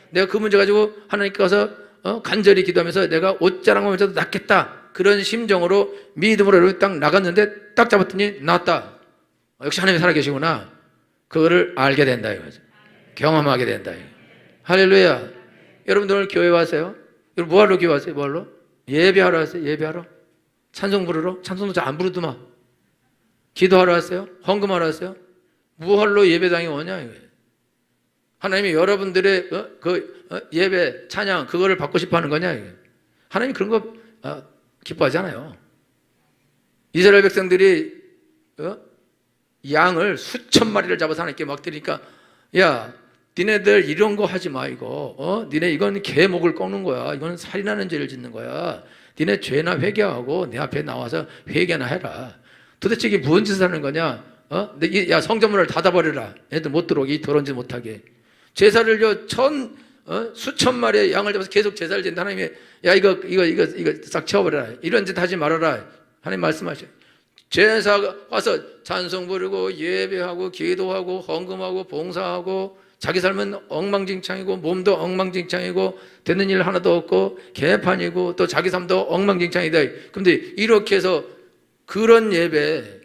내가 그 문제 가지고 하나님께 가서 간절히 기도하면서 내가 옷 자랑하면서도 낫겠다, 그런 심정으로 믿음으로 딱 나갔는데 딱 잡았더니 낫다. 역시 하나님이 살아계시구나. 그거를 알게 된다 이거죠. 경험하게 된다. 할렐루야. 여러분들 오늘 교회 왔어요? 여러분 뭐하러 교회 왔어요? 뭐하러? 예배하러 왔어요? 예배하러? 찬송 부르러? 찬송도 잘 안 부르더만. 기도하러 왔어요? 헌금하러 왔어요? 뭐하러 예배당에 오냐 이거예요. 하나님이 여러분들의 예배, 찬양, 그거를 받고 싶어 하는 거냐 이거예요. 하나님이 그런 거 기뻐하잖아요. 이스라엘 백성들이 양을 수천 마리를 잡아서 하나님께 막 드리니까, 야 니네들 이런 거 하지 마, 이거 니네 이건 개 목을 꺾는 거야, 이건 살인하는 죄를 짓는 거야, 니네 죄나 회개하고 내 앞에 나와서 회개나 해라. 도대체 이게 무슨 짓을 하는 거냐? 야 성전문을 닫아버려라, 애들 못 들어오게, 이 더러운 짓 못하게. 제사를요 수천 마리의 양을 잡아서 계속 제사를 지는데 하나님이 야 이거 싹 치워버려라, 이런 짓 하지 말아라. 하나님 말씀하셔요. 제사가 와서 찬송 부르고 예배하고 기도하고 헌금하고 봉사하고 자기 삶은 엉망진창이고 몸도 엉망진창이고 되는 일 하나도 없고 개판이고 또 자기 삶도 엉망진창이다. 그런데 이렇게 해서 그런 예배,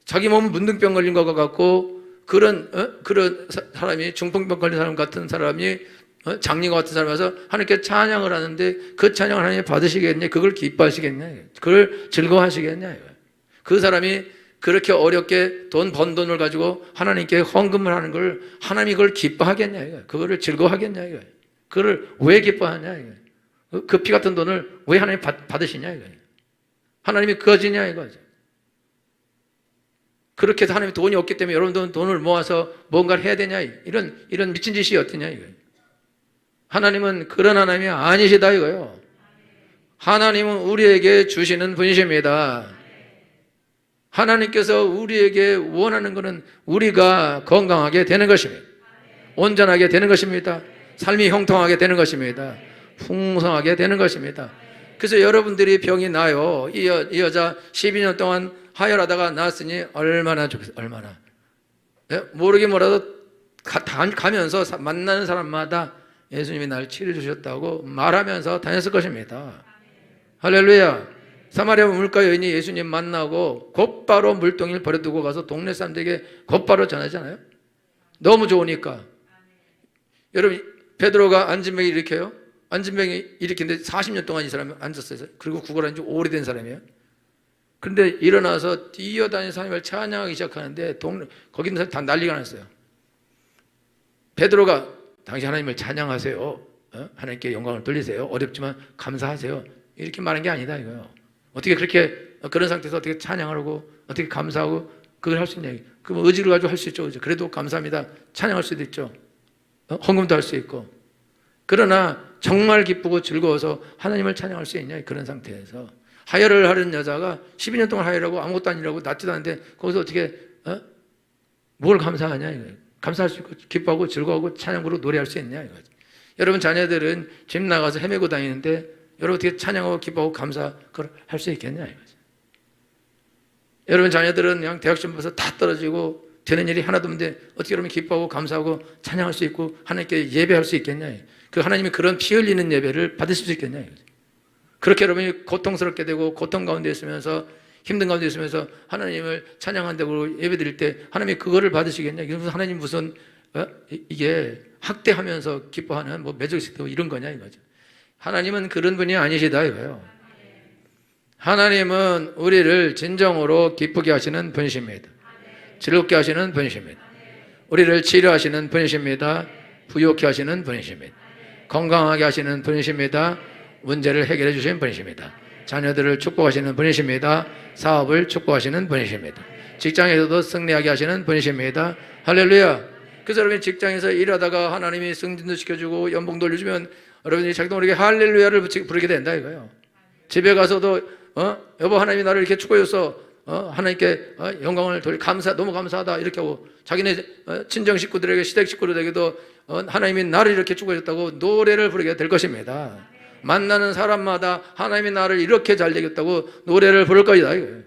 자기 몸 문둥병 걸린 것 같고 그런 사람이, 중풍병 걸린 사람 같은 사람이 장님과 같은 사람이 와서 하나님께 찬양을 하는데 그 찬양을 하나님 받으시겠냐? 그걸 기뻐하시겠냐? 그걸 즐거워하시겠냐? 그 사람이 그렇게 어렵게 돈 번 돈을 가지고 하나님께 헌금을 하는 걸 하나님이 그걸 기뻐하겠냐 이거야. 그거를 즐거워하겠냐 이거야. 그거를 왜 기뻐하냐 이거야. 그 피 같은 돈을 왜 하나님 받으시냐 이거야. 하나님이 거지냐 이거죠. 그렇게 해서 하나님이 돈이 없기 때문에 여러분들은 돈을 모아서 뭔가를 해야 되냐, 이런 미친 짓이 어떠냐 이거예요. 하나님은 그런 하나님이 아니시다 이거예요. 하나님은 우리에게 주시는 분이십니다. 하나님께서 우리에게 원하는 것은 우리가 건강하게 되는 것입니다. 온전하게 되는 것입니다. 삶이 형통하게 되는 것입니다. 풍성하게 되는 것입니다. 그래서 여러분들이 병이 나요. 이 여자 12년 동안 하혈하다가 나았으니 얼마나 좋겠어요. 얼마나. 모르긴 몰라도 가면서 만나는 사람마다 예수님이 날 치료해 주셨다고 말하면서 다녔을 것입니다. 할렐루야. 사마리아 물가 여인이 예수님 만나고 곧바로 물동이를 버려두고 가서 동네 사람들에게 곧바로 전하잖아요. 너무 좋으니까. 여러분 베드로가 안진병이 일으켜요. 안진병이 일으키는데 40년 동안 이 사람이 앉았어요. 그리고 구걸한 지 오래된 사람이에요. 그런데 일어나서 뛰어다니는 하나님을 찬양하기 시작하는데 거기 있는 사람이 다 난리가 났어요. 베드로가 당신 하나님을 찬양하세요. 하나님께 영광을 돌리세요. 어렵지만 감사하세요. 이렇게 말한 게 아니다 이거예요. 어떻게 그런 상태에서 어떻게 찬양하고 어떻게 감사하고 그걸 할 수 있냐. 그럼 의지를 가지고 할 수 있죠. 그래도 감사합니다. 찬양할 수도 있죠. 헌금도 할 수 있고. 그러나 정말 기쁘고 즐거워서 하나님을 찬양할 수 있냐. 그런 상태에서. 하혈을 하는 여자가 12년 동안 하혈하고 아무것도 아니라고 낫지도 않는데 거기서 어떻게 뭘 감사하냐 이거예요. 감사할 수 있고 기뻐하고 즐거워하고 찬양으로 노래할 수 있냐 이거죠. 여러분 자녀들은 집 나가서 헤매고 다니는데 여러분 어떻게 찬양하고 기뻐하고 감사 그걸 할 수 있겠냐 이거죠. 여러분 자녀들은 그냥 대학 시험 봐서 다 떨어지고 되는 일이 하나도 없는데 어떻게 그러면 기뻐하고 감사하고 찬양할 수 있고 하나님께 예배할 수 있겠냐? 그 하나님이 그런 피 흘리는 예배를 받으실 수 있겠냐? 그렇게 여러분이 고통스럽게 되고 고통 가운데 있으면서 힘든 가운데 있으면서 하나님을 찬양한다고 예배드릴 때 하나님이 그거를 받으시겠냐? 이게 무슨 하나님 무슨 이게 학대하면서 기뻐하는 뭐 매적식도 이런 거냐 이거죠. 하나님은 그런 분이 아니시다 이거예요. 하나님은 우리를 진정으로 기쁘게 하시는 분이십니다. 즐겁게 하시는 분이십니다. 우리를 치료하시는 분이십니다. 부욕케 하시는 분이십니다. 건강하게 하시는 분이십니다. 문제를 해결해 주시는 분이십니다. 자녀들을 축복하시는 분이십니다. 사업을 축복하시는 분이십니다. 직장에서도 승리하게 하시는 분이십니다. 할렐루야. 그래서 여러분이 직장에서 일하다가 하나님이 승진도 시켜주고 연봉도 올려주면 여러분이 자기도 모르게 할렐루야를 부르게 된다 이거예요. 집에 가서도 여보 하나님이 나를 이렇게 축복해줬어. 하나님께 영광을 감사, 너무 감사하다 이렇게 하고 자기네 친정 식구들에게 시댁 식구들에게도 하나님이 나를 이렇게 축복해줬다고 노래를 부르게 될 것입니다. 만나는 사람마다 하나님이 나를 이렇게 잘 되겠다고 노래를 부를 것이다 이거예요.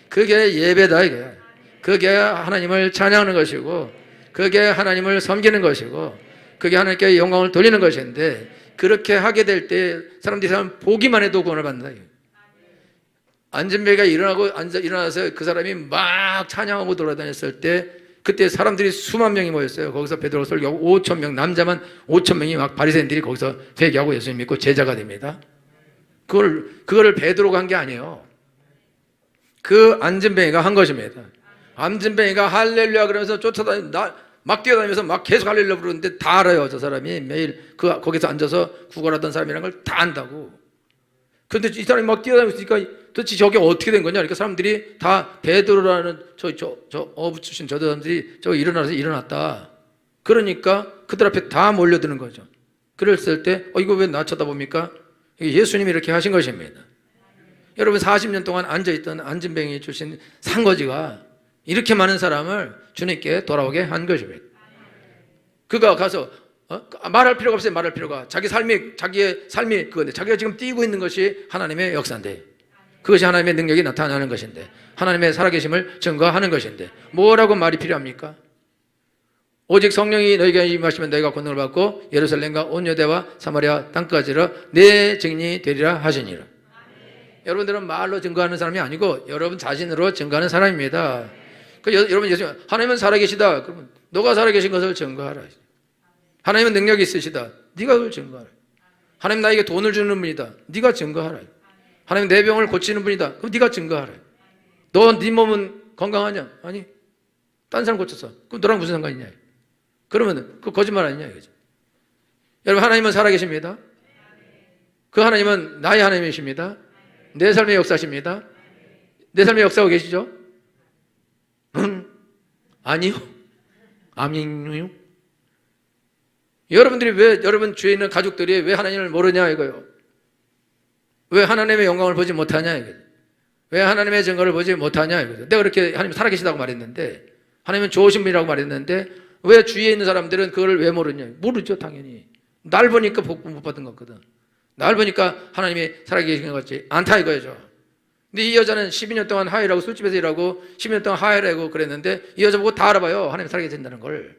그게 예배다 이거예요. 그게 하나님을 찬양하는 것이고 그게 하나님을 섬기는 것이고 그게 하나님께 영광을 돌리는 것인데 그렇게 하게 될 때 사람들이 보기만 해도 구원을 받는다 이거예요. 안진뱅이가 일어나서 그 사람이 막 찬양하고 돌아다녔을 때 그때 사람들이 수만 명이 모였어요. 거기서 베드로가 설교하고 5천 명, 남자만 5천 명이 막 바리새인들이 거기서 회개하고 예수님 믿고 제자가 됩니다. 그거를 베드로가 한 게 아니에요. 그 안진뱅이가 한 것입니다. 안진뱅이가 할렐루야 그러면서 막 뛰어다니면서 막 계속 할렐루야 부르는데 다 알아요. 저 사람이 매일 거기서 앉아서 구걸하던 사람이라는 걸 다 안다고. 그런데 이 사람이 막 뛰어다니고 있으니까 도대체 저게 어떻게 된 거냐? 그러니까 사람들이 다 베드로라는 저 어부 출신 저 사람들이 저 일어났다. 그러니까 그들 앞에 다 몰려드는 거죠. 그랬을 때 이거 왜 나 쳐다봅니까? 예수님이 이렇게 하신 것입니다. 여러분 40년 동안 앉아있던 안진뱅이 출신 상거지가 이렇게 많은 사람을 주님께 돌아오게 한 것입니다. 그가 가서 말할 필요가 없어요. 말할 필요가. 자기의 삶이 그건데 자기가 지금 뛰고 있는 것이 하나님의 역사인데 그것이 하나님의 능력이 나타나는 것인데 하나님의 살아계심을 증거하는 것인데 뭐라고 말이 필요합니까? 오직 성령이 너희에게 임하시면 너희가 권능을 받고 예루살렘과 온 유대와 사마리아 땅까지로 내 증인이 되리라 하시니라. 여러분들은 말로 증거하는 사람이 아니고 여러분 자신으로 증거하는 사람입니다. 여러분 예수님 하나님은 살아계시다. 그러면 너가 살아계신 것을 증거하라. 하나님은 능력이 있으시다. 네가 그걸 증거하라. 하나님 나에게 돈을 주는 분이다. 네가 증거하라. 하나님 내 병을 고치는 분이다. 그럼 네가 증거하라. 네 몸은 건강하냐? 아니, 딴 사람 고쳤어. 그럼 너랑 무슨 상관이냐? 그러면 그 거짓말 아니냐 이거죠. 여러분 하나님은 살아계십니다. 그 하나님은 나의 하나님이십니다. 내 삶의 역사십니다. 내 삶의 역사하고 계시죠? 아니요. 아멘요. 여러분들이 왜 여러분 주위에 있는 가족들이 왜 하나님을 모르냐 이거요. 왜 하나님의 영광을 보지 못하냐 이거죠. 왜 하나님의 증거를 보지 못하냐 이거죠. 내가 그렇게 하나님 살아계시다고 말했는데 하나님은 좋으신 분이라고 말했는데 왜 주위에 있는 사람들은 그걸 왜 모르냐? 모르죠 당연히. 날 보니까 복 못 받은 거거든. 날 보니까 하나님이 살아계신 것 같지 않다 이거죠. 근데 이 여자는 12년 동안 하이라고 술집에서 일하고 12년 동안 하이라고 그랬는데 이 여자 보고 다 알아봐요. 하나님 살아계신다는 걸.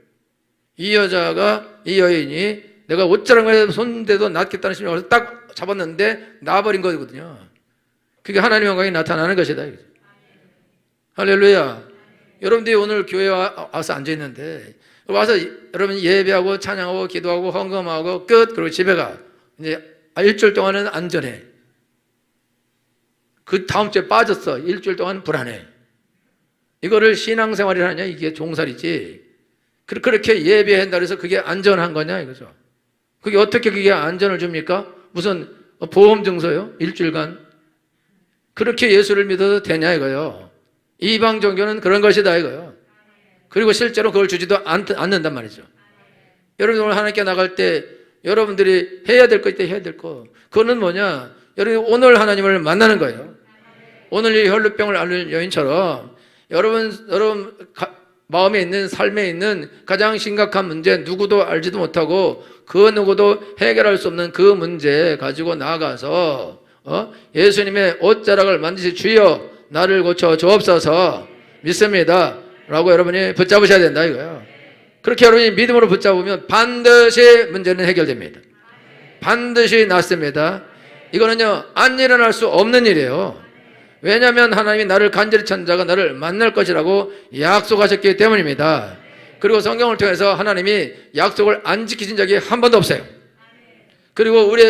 이 여인이 내가 옷자랑을 손대도 낫겠다는 심령으로 딱 잡았는데 나버린 거거든요. 그게 하나님의 영광이 나타나는 것이다. 할렐루야. 여러분들이 오늘 교회에 와서 앉아있는데 와서 여러분 예배하고 찬양하고 기도하고 헌금하고 끝. 그리고 집에 가. 이제 일주일 동안은 안전해. 그 다음 주에 빠졌어. 일주일 동안 불안해. 이거를 신앙생활이라 하냐? 이게 종살이지. 그렇게 예배한다 그래서 그게 안전한 거냐 이거죠. 그게 어떻게 그게 안전을 줍니까? 무슨 보험 증서요? 일주일간. 그렇게 예수를 믿어도 되냐 이거요. 이방 종교는 그런 것이다 이거요. 그리고 실제로 그걸 주지도 않는단 말이죠. 여러분 오늘 하나님께 나갈 때 여러분들이 해야 될 거 있다 해야 될 거. 그거는 뭐냐? 여러분 오늘 하나님을 만나는 거예요. 오늘 이 혈루병을 앓는 여인처럼 여러분 마음에 있는 삶에 있는 가장 심각한 문제 누구도 알지도 못하고 그 누구도 해결할 수 없는 그 문제 가지고 나아가서 예수님의 옷자락을 만지시 주여 나를 고쳐 주옵소서 믿습니다. 라고 여러분이 붙잡으셔야 된다 이거예요. 그렇게 여러분이 믿음으로 붙잡으면 반드시 문제는 해결됩니다. 반드시 낫습니다. 이거는요 안 일어날 수 없는 일이에요. 왜냐하면 하나님이 나를 간절히 찾는 자가 나를 만날 것이라고 약속하셨기 때문입니다. 그리고 성경을 통해서 하나님이 약속을 안 지키신 적이 한 번도 없어요. 그리고 우리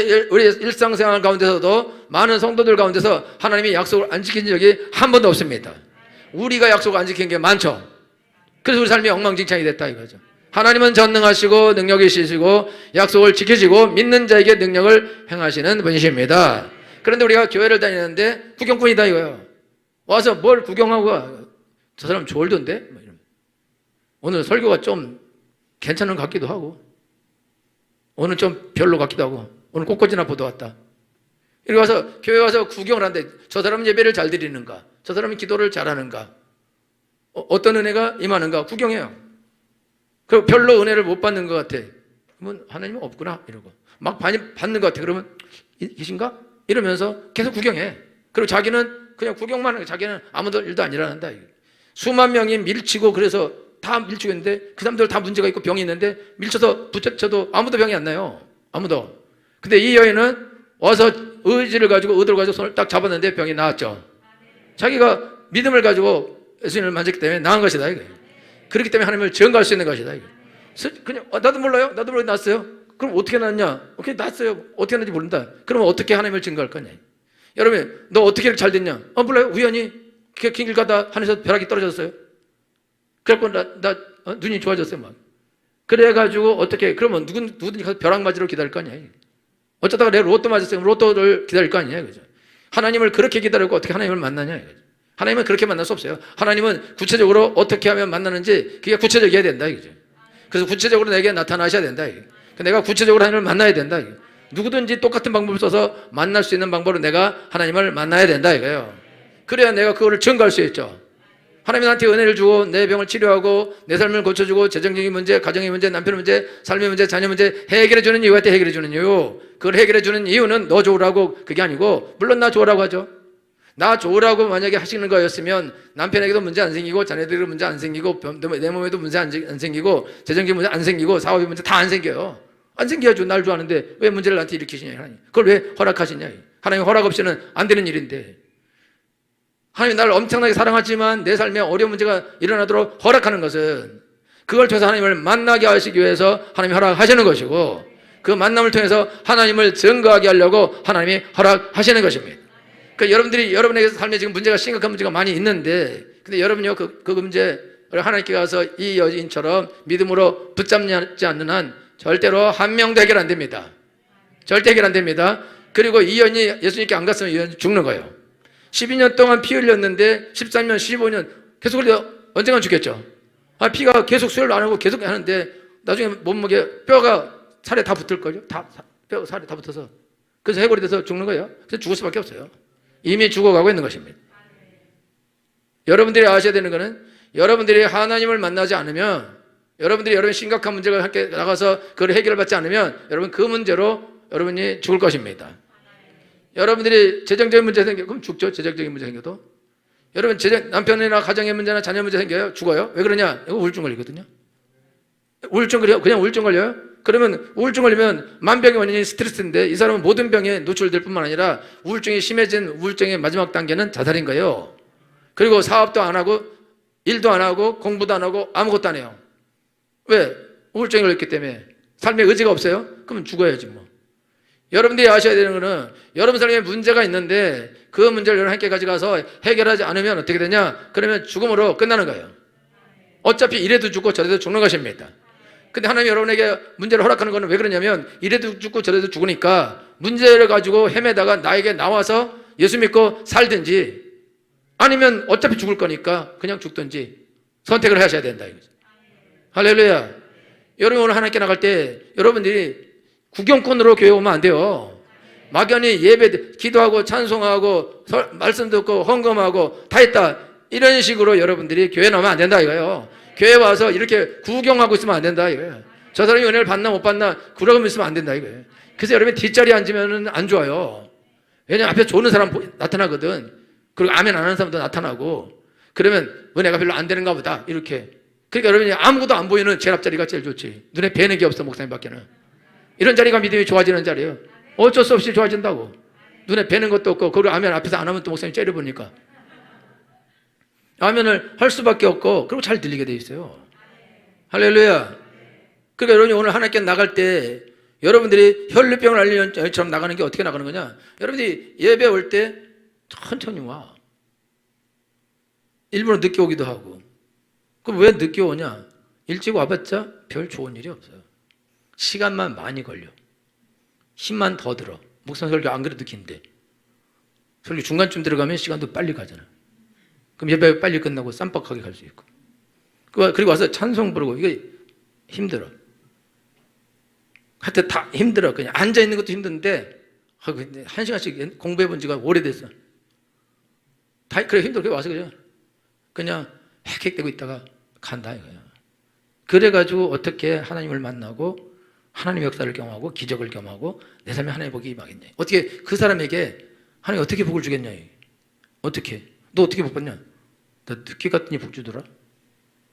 일상생활 가운데서도 많은 성도들 가운데서 하나님이 약속을 안 지킨 적이 한 번도 없습니다. 우리가 약속을 안 지킨 게 많죠. 그래서 우리 삶이 엉망진창이 됐다 이거죠. 하나님은 전능하시고 능력이 있으시고 약속을 지키시고 믿는 자에게 능력을 행하시는 분이십니다. 그런데 우리가 교회를 다니는데 구경꾼이다 이거예요. 와서 뭘 구경하고 가. 저 사람 졸던데? 오늘 설교가 좀 괜찮은 것 같기도 하고 오늘 좀 별로 같기도 하고 오늘 꽃꽂이나 보다 왔다. 이렇게 와서 교회 와서 구경을 하는데 저 사람은 예배를 잘 드리는가? 저 사람은 기도를 잘하는가? 어떤 은혜가 임하는가? 구경해요. 그리고 별로 은혜를 못 받는 것 같아. 그러면 하나님은 없구나 이러고 막 받는 것 같아. 그러면 계신가? 이러면서 계속 구경해. 그리고 자기는 그냥 구경만 하고 자기는 아무도 일도 안 일어난다. 수만 명이 밀치고 그래서 다 밀치고 있는데 그 사람들 다 문제가 있고 병이 있는데 밀쳐서 붙여도 아무도 병이 안 나요. 아무도. 근데 이 여인은 와서 의지를 가지고 의도를 가지고 손을 딱 잡았는데 병이 나았죠. 자기가 믿음을 가지고 예수님을 만졌기 때문에 나은 것이다. 이거. 그렇기 때문에 하나님을 증거할 수 있는 것이다. 이거. 그냥 나도 몰라요. 나도 몰라요. 났어요. 그럼 어떻게 났냐? 오케이, 났어요. 어떻게 났는지 모른다. 그러면 어떻게 하나님을 증거할 거냐? 여러분, 너 어떻게 이렇게 잘 됐냐? 몰라요. 우연히 긴 길 가다 하늘에서 벼락이 떨어졌어요. 그래갖고 눈이 좋아졌어요. 막. 그래가지고 어떻게, 그러면 누구든지 가서 벼락 맞으러 기다릴 거 아니야? 어쩌다가 내가 로또 맞았어요. 로또를 기다릴 거 아니냐? 그죠? 하나님을 그렇게 기다리고 어떻게 하나님을 만나냐? 그죠? 하나님은 그렇게 만날 수 없어요. 하나님은 구체적으로 어떻게 하면 만나는지 그게 구체적이어야 된다. 이거죠. 그래서 구체적으로 내게 나타나셔야 된다. 이게. 내가 구체적으로 하나님을 만나야 된다. 이게. 누구든지 똑같은 방법을 써서 만날 수 있는 방법으로 내가 하나님을 만나야 된다. 이거예요. 그래야 내가 그거를 증거할 수 있죠. 하나님이 나한테 은혜를 주고 내 병을 치료하고 내 삶을 고쳐주고 재정적인 문제, 가정의 문제, 남편 문제, 삶의 문제, 자녀 문제 해결해 주는 이유가 때 해결해 주는 이유. 그걸 해결해 주는 이유는 너 좋으라고 그게 아니고 물론 나 좋으라고 하죠. 나 좋으라고 만약에 하시는 거였으면 남편에게도 문제 안 생기고 자녀들에게도 문제 안 생기고 내 몸에도 문제 안 생기고 재정적인 문제 안 생기고 사업의 문제 다 안 생겨요. 안 생겨야죠. 날 좋아하는데 왜 문제를 나한테 일으키시냐 하나님. 그걸 왜 허락하시냐. 하나님 허락 없이는 안 되는 일인데 하나님 나를 엄청나게 사랑하지만 내 삶에 어려운 문제가 일어나도록 허락하는 것은 그걸 통해서 하나님을 만나게 하시기 위해서 하나님이 허락하시는 것이고 그 만남을 통해서 하나님을 증거하게 하려고 하나님이 허락하시는 것입니다. 그러니까 여러분들이 여러분에게 삶에 지금 문제가 심각한 문제가 많이 있는데 근데 여러분요 그 문제 하나님께 가서 이 여인처럼 믿음으로 붙잡지 않는 한 절대로 한 명도 해결 안 됩니다. 절대 해결 안 됩니다. 그리고 이 여인이 예수님께 안 갔으면 이 여인 죽는 거예요. 12년 동안 피 흘렸는데 13년, 15년 계속 흘려 언젠간 죽겠죠. 피가 계속 수혈을 안 하고 계속 하는데 나중에 몸무게 뼈가 살에 다 붙을 거죠. 뼈 살에 다 붙어서 그래서 해골이 돼서 죽는 거예요. 그래서 죽을 수밖에 없어요. 이미 죽어가고 있는 것입니다. 여러분들이 아셔야 되는 것은 여러분들이 하나님을 만나지 않으면 여러분들이 여러분 심각한 문제가 함께 나가서 그걸 해결받지 않으면 여러분 그 문제로 여러분이 죽을 것입니다. 여러분들이 재정적인 문제 생겨 그럼 죽죠. 재정적인 문제 생겨도 여러분 남편이나 가정의 문제나 자녀 문제 생겨요. 죽어요. 왜 그러냐? 이거 우울증 걸리거든요. 우울증 걸려요. 그냥 우울증 걸려요. 그러면 우울증 걸리면 만병의 원인이 스트레스인데 이 사람은 모든 병에 노출될 뿐만 아니라 우울증이 심해진 우울증의 마지막 단계는 자살인 거예요. 그리고 사업도 안 하고 일도 안 하고 공부도 안 하고 아무것도 안 해요. 왜? 우울증이 걸렸기 때문에. 삶에 의지가 없어요? 그러면 죽어야지 뭐. 여러분들이 아셔야 되는 거는 여러분 삶에 문제가 있는데 그 문제를 여러분 함께 가져가서 해결하지 않으면 어떻게 되냐? 그러면 죽음으로 끝나는 거예요. 어차피 이래도 죽고 저래도 죽는 것입니다. 근데 하나님이 여러분에게 문제를 허락하는 거는 왜 그러냐면 이래도 죽고 저래도 죽으니까 문제를 가지고 헤매다가 나에게 나와서 예수 믿고 살든지 아니면 어차피 죽을 거니까 그냥 죽든지 선택을 하셔야 된다 이거죠. 할렐루야. 여러분 오늘 하나님께 나갈 때 여러분들이 구경꾼으로 교회 오면 안 돼요. 막연히 예배 기도하고 찬송하고 말씀 듣고 헌금하고 다 했다 이런 식으로 여러분들이 교회 나오면 안 된다 이거예요. 교회 와서 이렇게 구경하고 있으면 안 된다 이거예요. 저 사람이 은혜를 받나 못 받나 그러고 있으면 안 된다 이거예요. 그래서 여러분 뒷자리에 앉으면 안 좋아요. 왜냐면 앞에 좋은 사람 나타나거든. 그리고 아멘 안 하는 사람도 나타나고 그러면 은혜가 별로 안 되는가 보다 이렇게. 그러니까 여러분이 아무것도 안 보이는 제랍 자리가 제일 좋지. 눈에 뵈는 게 없어, 목사님밖에는. 이런 자리가 믿음이 좋아지는 자리예요. 어쩔 수 없이 좋아진다고. 눈에 뵈는 것도 없고, 그리고 아멘 앞에서 안 하면 또 목사님 째려보니까 아멘을 할 수밖에 없고, 그리고 잘 들리게 돼 있어요. 할렐루야. 그러니까 여러분이 오늘 하나님께 나갈 때 여러분들이 혈류병을 앓는 여인처럼 나가는 게 어떻게 나가는 거냐? 여러분들이 예배 올 때 천천히 와. 일부러 늦게 오기도 하고. 그럼 왜 늦게 오냐? 일찍 와봤자 별 좋은 일이 없어요. 시간만 많이 걸려. 힘만 더 들어. 목사님 설교 안 그래도 긴데. 설교 중간쯤 들어가면 시간도 빨리 가잖아. 그럼 예배 빨리 끝나고 쌈박하게 갈 수 있고. 그리고 와서 찬송 부르고, 이게 힘들어. 하여튼 다 힘들어. 그냥 앉아있는 것도 힘든데, 한 시간씩 공부해 본 지가 오래됐어. 다, 그래, 힘들어. 그래, 와서 그냥 헥헥대고 있다가 간다, 이거야. 그래가지고 어떻게 하나님을 만나고, 하나님의 역사를 경험하고, 기적을 경험하고, 내 삶에 하나님의 복이 임하겠냐. 어떻게, 그 사람에게 하나님 어떻게 복을 주겠냐. 어떻게? 너 어떻게 복 받냐? 너 늦게 갔더니 복 주더라?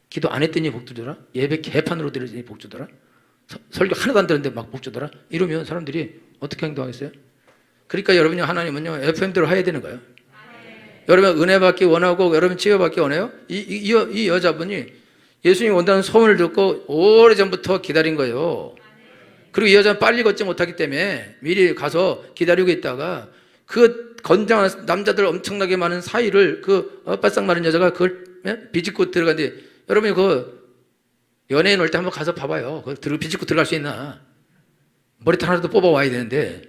기도 안 했더니 복 주더라? 예배 개판으로 들으더니 복 주더라? 설교 하나도 안 들었는데 막 복 주더라? 이러면 사람들이 어떻게 행동하겠어요? 그러니까 여러분이 하나님은요, FM대로 해야 되는 거예요. 여러분 은혜 받기 원하고, 여러분 치유받기 원해요? 이 여자분이 예수님이 온다는 소문을 듣고 오래전부터 기다린 거예요. 그리고 이 여자는 빨리 걷지 못하기 때문에 미리 가서 기다리고 있다가 그 건장한 남자들 엄청나게 많은 사이를 그 바싹 마른 여자가 그걸 비집고 들어갔는데, 여러분이 그 연예인 올 때 한번 가서 봐봐요. 그걸 비집고 들어갈 수 있나? 머리털 하나도 뽑아 와야 되는데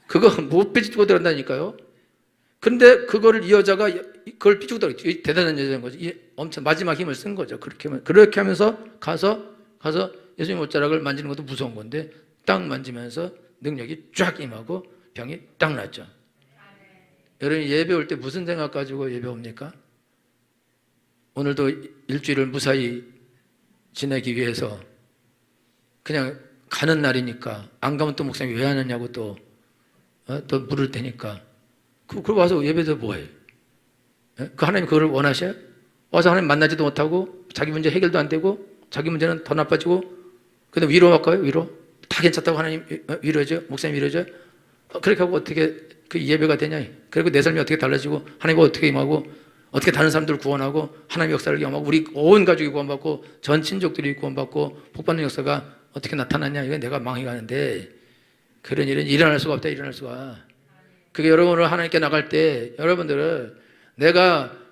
그거 못 비집고 들어간다니까요. 근데 그거를 이 여자가 그걸 비집고 들어갔죠. 대단한 여자인 거죠. 엄청 마지막 힘을 쓴 거죠. 그렇게 하면서 가서 예수님 옷자락을 만지는 것도 무서운 건데 딱 만지면서 능력이 쫙 임하고 병이 딱 났죠. 여러분 예배 올 때 무슨 생각 가지고 예배 옵니까? 오늘도 일주일을 무사히 지내기 위해서 그냥 가는 날이니까, 안 가면 또 목사님이 왜 안 하냐고 또 물을 테니까. 그러고 와서 예배도 뭐해? 그 하나님 그걸 원하셔요? 와서 하나님 만나지도 못하고 자기 문제 해결도 안 되고 자기 문제는 더 나빠지고, 근데 위로할까요? 위로? 다 괜찮다고 하나님 위로해줘요? 목사님 위로해줘요? 그렇게 하고 어떻게 그 예배가 되냐? 그리고 내 삶이 어떻게 달라지고 하나님과 어떻게 임하고 어떻게 다른 사람들을 구원하고 하나님의 역사를 경험하고 우리 온 가족이 구원받고 전 친족들이 구원받고 복받는 역사가 어떻게 나타났냐? 이건 내가 망해가는데 그런 일은 일어날 수가 없다. 일어날 수가. 그게 여러분을 하나님께 나갈 때 여러분들은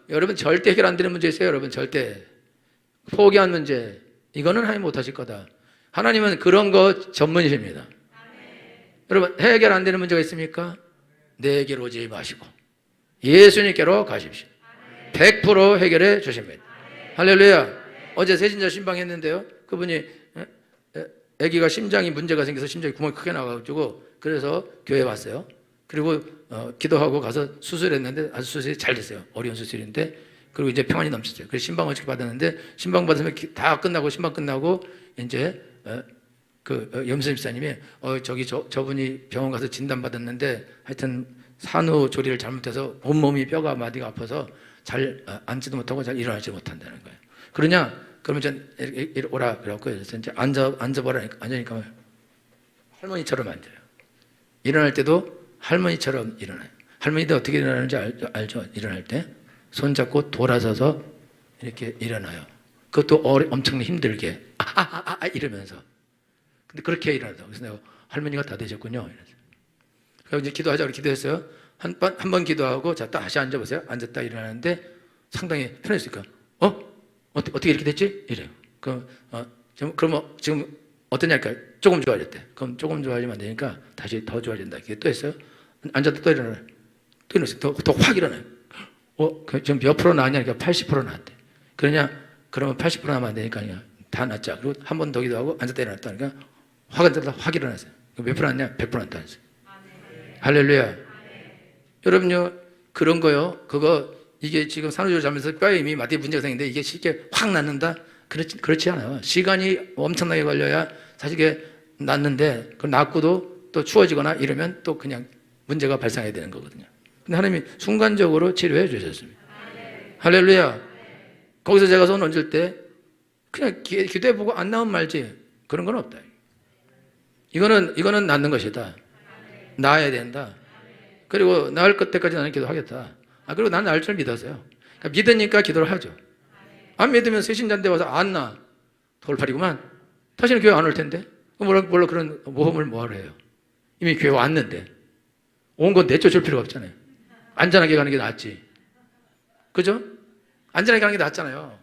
여러분 절대 해결 안 되는 문제 있어요. 여러분 절대 포기한 문제, 이거는 하나님 못하실 거다. 하나님은 그런 거 전문이십니다. 여러분 해결 안 되는 문제가 있습니까? 내게로 오지 마시고 예수님께로 가십시오. 100% 해결해 주십니다. 할렐루야. 어제 세진자 신방했는데요, 그분이 아기가 심장이 문제가 생겨서 심장이 구멍이 크게 나가지고 그래서 교회에 왔어요. 그리고 기도하고 가서 수술했는데 아주 수술이 잘 됐어요. 어려운 수술인데, 그리고 이제 평안이 넘쳤어요. 그래서 신방 어떻게 받았는데, 신방 받으면 다 끝나고 신방 끝나고 이제 염선 집사님이 저분이 병원 가서 진단 받았는데 하여튼 산후조리를 잘못해서 온몸이 뼈가 마디가 아파서 잘 앉지도 못하고 잘 일어나지 못한다는 거예요. 그러면 이제 오라 그래갖고 그래서 이제 앉아보라. 앉으니까 할머니처럼 앉아요. 일어날 때도 할머니처럼 일어나요. 할머니도 어떻게 일어나는지 알죠? 일어날 때 손잡고 돌아서서 이렇게 일어나요. 그것도 엄청 힘들게 이러면서. 근데 그렇게 일어나요. 그래서 내가 할머니가 다 되셨군요. 이래서. 그래서 이제 기도하자고 기도했어요. 한 번 기도하고 자 다시 앉아보세요. 앉았다 일어나는데 상당히 편했으니까 어떻게 이렇게 됐지? 이래요. 그럼 지금 어떠냐니까 조금 좋아졌대. 그럼 조금 좋아지면 안 되니까 다시 더 좋아진다. 이게 또 했어요. 앉았다 또 일어나요. 또 일어났어요. 더 확 일어나요. 지금 몇 프로 나왔냐니까 80% 나왔대. 그러면 80% 나면 안 되니까 그냥 다 낫자. 그리고 한 번 더 기도하고 앉았다 일어났다. 그러니까 확 일어났어요. 몇 프로 났냐? 100% 났다. 할렐루야. 여러분요, 그런 거요. 이게 지금 산후조리 하면서 뼈에 이미 마디에 문제가 생기는데 이게 쉽게 확 낫는다? 그렇지 않아요. 시간이 엄청나게 걸려야 사실 이게 낫는데, 그 낫고도 또 추워지거나 이러면 또 그냥 문제가 발생해야 되는 거거든요. 근데 하나님이 순간적으로 치료해 주셨습니다. 할렐루야. 거기서 제가 손 얹을 때 그냥 기도해보고 안 나오면 말지 그런 건 없다. 이거는 낫는 것이다. 나아야 된다. 그리고 나을 것 때까지 나는 기도하겠다. 그리고 나는 나을 줄 믿었어요. 그러니까 믿으니까 기도를 하죠. 안 믿으면 새신자인데 와서 안 나. 돌팔이구만. 다시는 교회 안 올 텐데. 몰라 그런 모험을 뭐하러 해요. 이미 교회 왔는데. 온 건 내쫓을 필요가 없잖아요. 안전하게 가는 게 낫지. 그죠? 안전하게 가는 게 낫잖아요.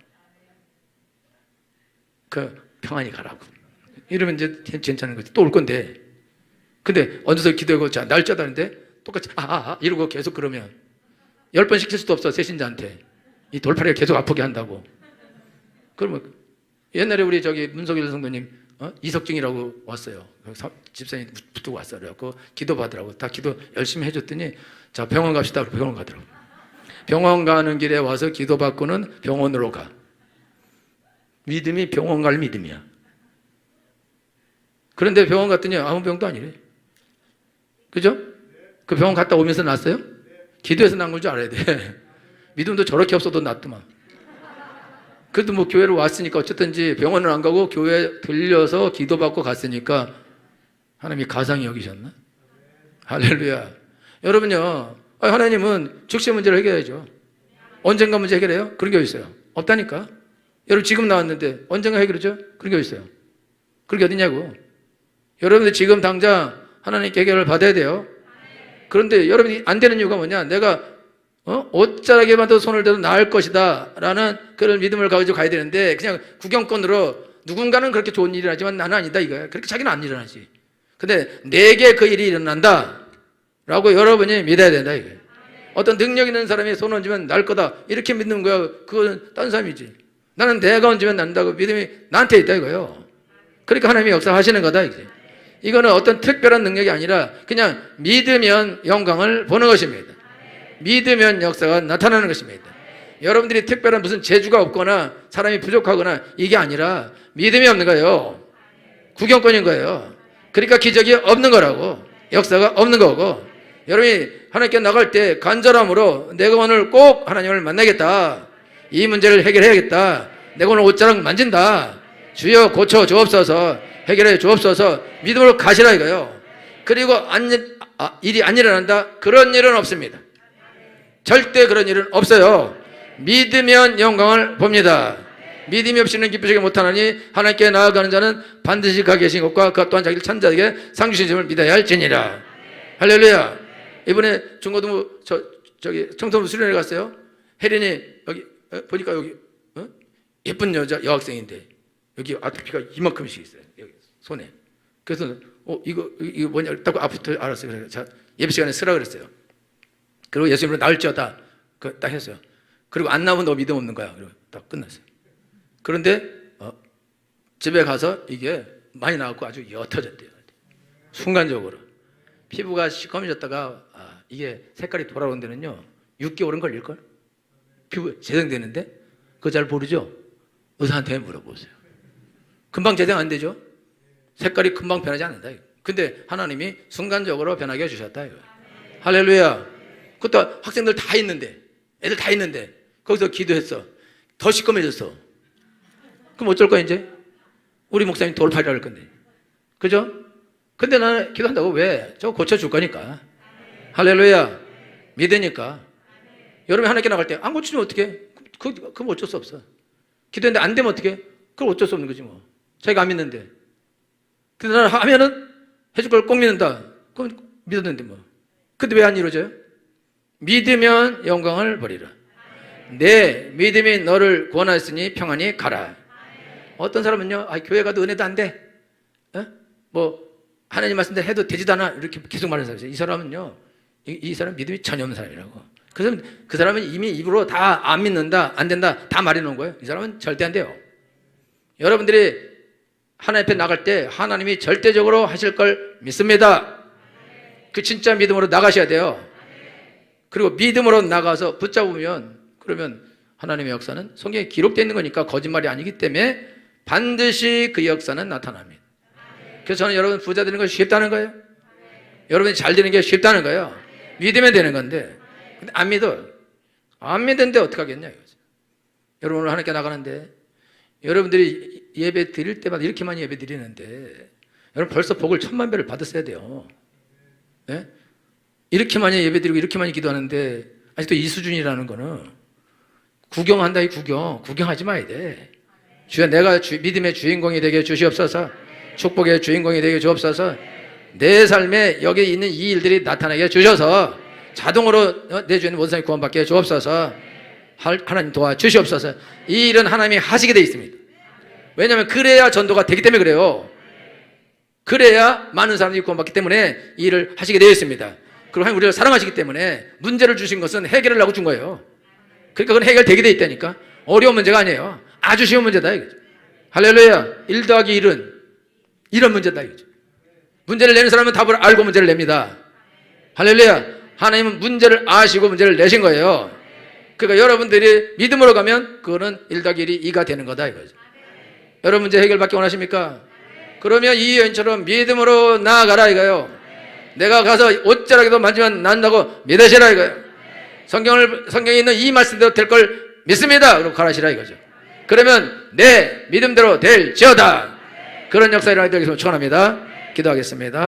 평안히 가라고. 이러면 이제 괜찮은 거지. 또 올 건데. 근데 얹어서 기도하고 자, 날짜다는데 똑같이 이러고 계속 그러면 10번 시킬 수도 없어, 새신자한테. 이 돌팔이가 계속 아프게 한다고. 그러면 옛날에 우리 문석일 성도님 이석증이라고 왔어요. 집사님 붙들고 왔어요. 그래갖고 기도 받으라고. 다 기도 열심히 해줬더니 자, 병원 갑시다. 병원 가더라고. 병원 가는 길에 와서 기도 받고는 병원으로 가. 믿음이 병원 갈 믿음이야. 그런데 병원 갔더니 아무 병도 아니래. 그죠? 그 병원 갔다 오면서 났어요? 기도해서 난 걸 줄 알아야 돼. 믿음도 저렇게 없어도 낫더만. 그래도 뭐 교회로 왔으니까 어쨌든지 병원을 안 가고 교회 들려서 기도받고 갔으니까 하나님이 가상히 여기셨나? 할렐루야. 여러분요, 하나님은 즉시 문제를 해결해야죠. 언젠가 문제 해결해요? 그런 게 어딨어요? 없다니까. 여러분 지금 나왔는데 언젠가 해결하죠? 그런 게 어딨어요? 그런 게 어딨냐고. 여러분들 지금 당장 하나님께 해결을 받아야 돼요. 그런데 여러분이 안 되는 이유가 뭐냐? 내가 옷자락에만 더 손을 대도 나을 것이다 라는 그런 믿음을 가지고 가야 되는데 그냥 구경꾼으로 누군가는 그렇게 좋은 일을 하지만 나는 아니다 이거야. 그렇게 자기는 안 일어나지. 근데 내게 그 일이 일어난다 라고 여러분이 믿어야 된다 이거야. 어떤 능력 있는 사람이 손 얹으면 날 거다 이렇게 믿는 거야. 그건 딴 사람이지. 나는 내가 얹으면 난다고 믿음이 나한테 있다 이거예요. 그러니까 하나님이 역사하시는 거다 이게. 이거는 어떤 특별한 능력이 아니라 그냥 믿으면 영광을 보는 것입니다. 믿으면 역사가 나타나는 것입니다. 여러분들이 특별한 무슨 재주가 없거나 사람이 부족하거나 이게 아니라 믿음이 없는 거예요. 구경꾼인 거예요. 그러니까 기적이 없는 거라고. 역사가 없는 거고. 여러분이 하나님께 나갈 때 간절함으로 내가 오늘 꼭 하나님을 만나겠다. 이 문제를 해결해야겠다. 내가 오늘 옷자락 만진다. 주여 고쳐 주옵소서. 해결해 주옵소서. 믿음으로 가시라 이거요. 그리고 일이 안 일어난다. 그런 일은 없습니다. 절대 그런 일은 없어요. 믿으면 영광을 봅니다. 믿음이 없이는 기쁘시게 못하나니 하나님께 나아가는 자는 반드시 가 계신 것과 그 또한 자기를 찬 자에게 상 주신 점을 믿어야 할지니라. 할렐루야. 이번에 중고등부 청소부 수련회 갔어요. 혜린이 여기 보니까 여기 예쁜 여학생인데 여기 아토피가 이만큼씩 있어요. 여기 손에. 그래서 이거 뭐냐 딱 앞부터 알았어요. 그래서 자, 예배 시간에 쓰라 그랬어요. 그리고 예수님으로 나을지어다. 딱 했어요. 그리고 안 나오면 너 믿음 없는 거야. 그리고 딱 끝났어요. 그런데 집에 가서 이게 많이 나왔고 아주 옅어졌대요. 순간적으로. 피부가 시커매졌다가 이게 색깔이 돌아오는 데는요 6개월은 걸릴걸? 피부 재생되는데 그거 잘 모르죠? 의사한테 물어보세요. 금방 재생 안 되죠? 색깔이 금방 변하지 않는다. 근데 하나님이 순간적으로 변하게 해주셨다. 이거. 할렐루야. 그것도 학생들 다 있는데 애들 다 있는데 거기서 기도했어. 더 시꺼매졌어. 그럼 어쩔 거야 이제? 우리 목사님 돌팔이라 할 건데. 그죠? 근데 나는 기도한다고 왜? 저거 고쳐줄 거니까. 할렐루야. 믿으니까. 여러분이 하나님께 나갈 때 안 고치면 어떡해? 그럼 어쩔 수 없어. 기도했는데 안 되면 어떡해? 그럼 어쩔 수 없는 거지 뭐. 자기가 안 믿는데. 근데 나는 하면은 해줄 걸 꼭 믿는다. 그럼 믿었는데 뭐. 근데 왜 안 이루어져요? 믿으면 영광을 버리라. 내 믿음이 너를 구원하였으니 평안히 가라. 어떤 사람은요, 교회 가도 은혜도 안 돼. 뭐 하나님 말씀대로 해도 되지도 않아. 이렇게 계속 말하는 사람이에요. 이 사람은요, 이 사람 믿음이 전혀 없는 사람이라고. 그 사람은 이미 입으로 다 안 믿는다, 안 된다 다 말해놓은 거예요. 이 사람은 절대 안 돼요. 여러분들이 하나님 앞에 나갈 때 하나님이 절대적으로 하실 걸 믿습니다. 그 진짜 믿음으로 나가셔야 돼요. 그리고 믿음으로 나가서 붙잡으면 그러면 하나님의 역사는 성경에 기록되어 있는 거니까 거짓말이 아니기 때문에 반드시 그 역사는 나타납니다. 그래서 저는 여러분 부자 되는 것이 쉽다는 거예요. 여러분이 잘 되는 게 쉽다는 거예요. 믿으면 되는 건데 근데 안 믿어. 안 믿는데 어떡하겠냐 이거죠. 여러분 오늘 하나님께 나가는데 여러분들이 예배 드릴 때마다 이렇게 많이 예배 드리는데 여러분 벌써 복을 1000만 배를 받았어야 돼요. 네? 이렇게 많이 예배 드리고 이렇게 많이 기도하는데 아직도 이 수준이라는 거는 구경한다. 이 구경하지 마야 돼. 주여 내가 믿음의 주인공이 되게 주시옵소서. 축복의 주인공이 되게 주옵소서. 내 삶에 여기 있는 이 일들이 나타나게 주셔서 자동으로 내 주인 모든 사람이 구원받게 주옵소서. 하나님 도와주시옵소서. 이 일은 하나님이 하시게 돼 있습니다. 왜냐하면 그래야 전도가 되기 때문에 그래요. 그래야 많은 사람들이 구원받기 때문에 이 일을 하시게 되어 있습니다. 그리고 하나님 우리를 사랑하시기 때문에 문제를 주신 것은 해결을 하고 준 거예요. 그러니까 그건 해결되게 돼 있다니까. 어려운 문제가 아니에요. 아주 쉬운 문제다 이거죠. 할렐루야. 1 더하기 1은 이런 문제다 이거죠. 문제를 내는 사람은 답을 알고 문제를 냅니다. 할렐루야. 하나님은 문제를 아시고 문제를 내신 거예요. 그러니까 여러분들이 믿음으로 가면 그거는 1 더하기 1이 2가 되는 거다 이거죠. 여러분 문제 해결받기 원하십니까? 그러면 이 여인처럼 믿음으로 나아가라 이거예요. 내가 가서 옷자락에도 만지면 난다고 믿으시라 이거예요. 성경에 있는 이 말씀대로 될 걸 믿습니다. 그럼 가라시라 이거죠. 그러면 내 믿음대로 될지어다. 그런 역사 일어나게 되기를 축원합니다. 기도하겠습니다.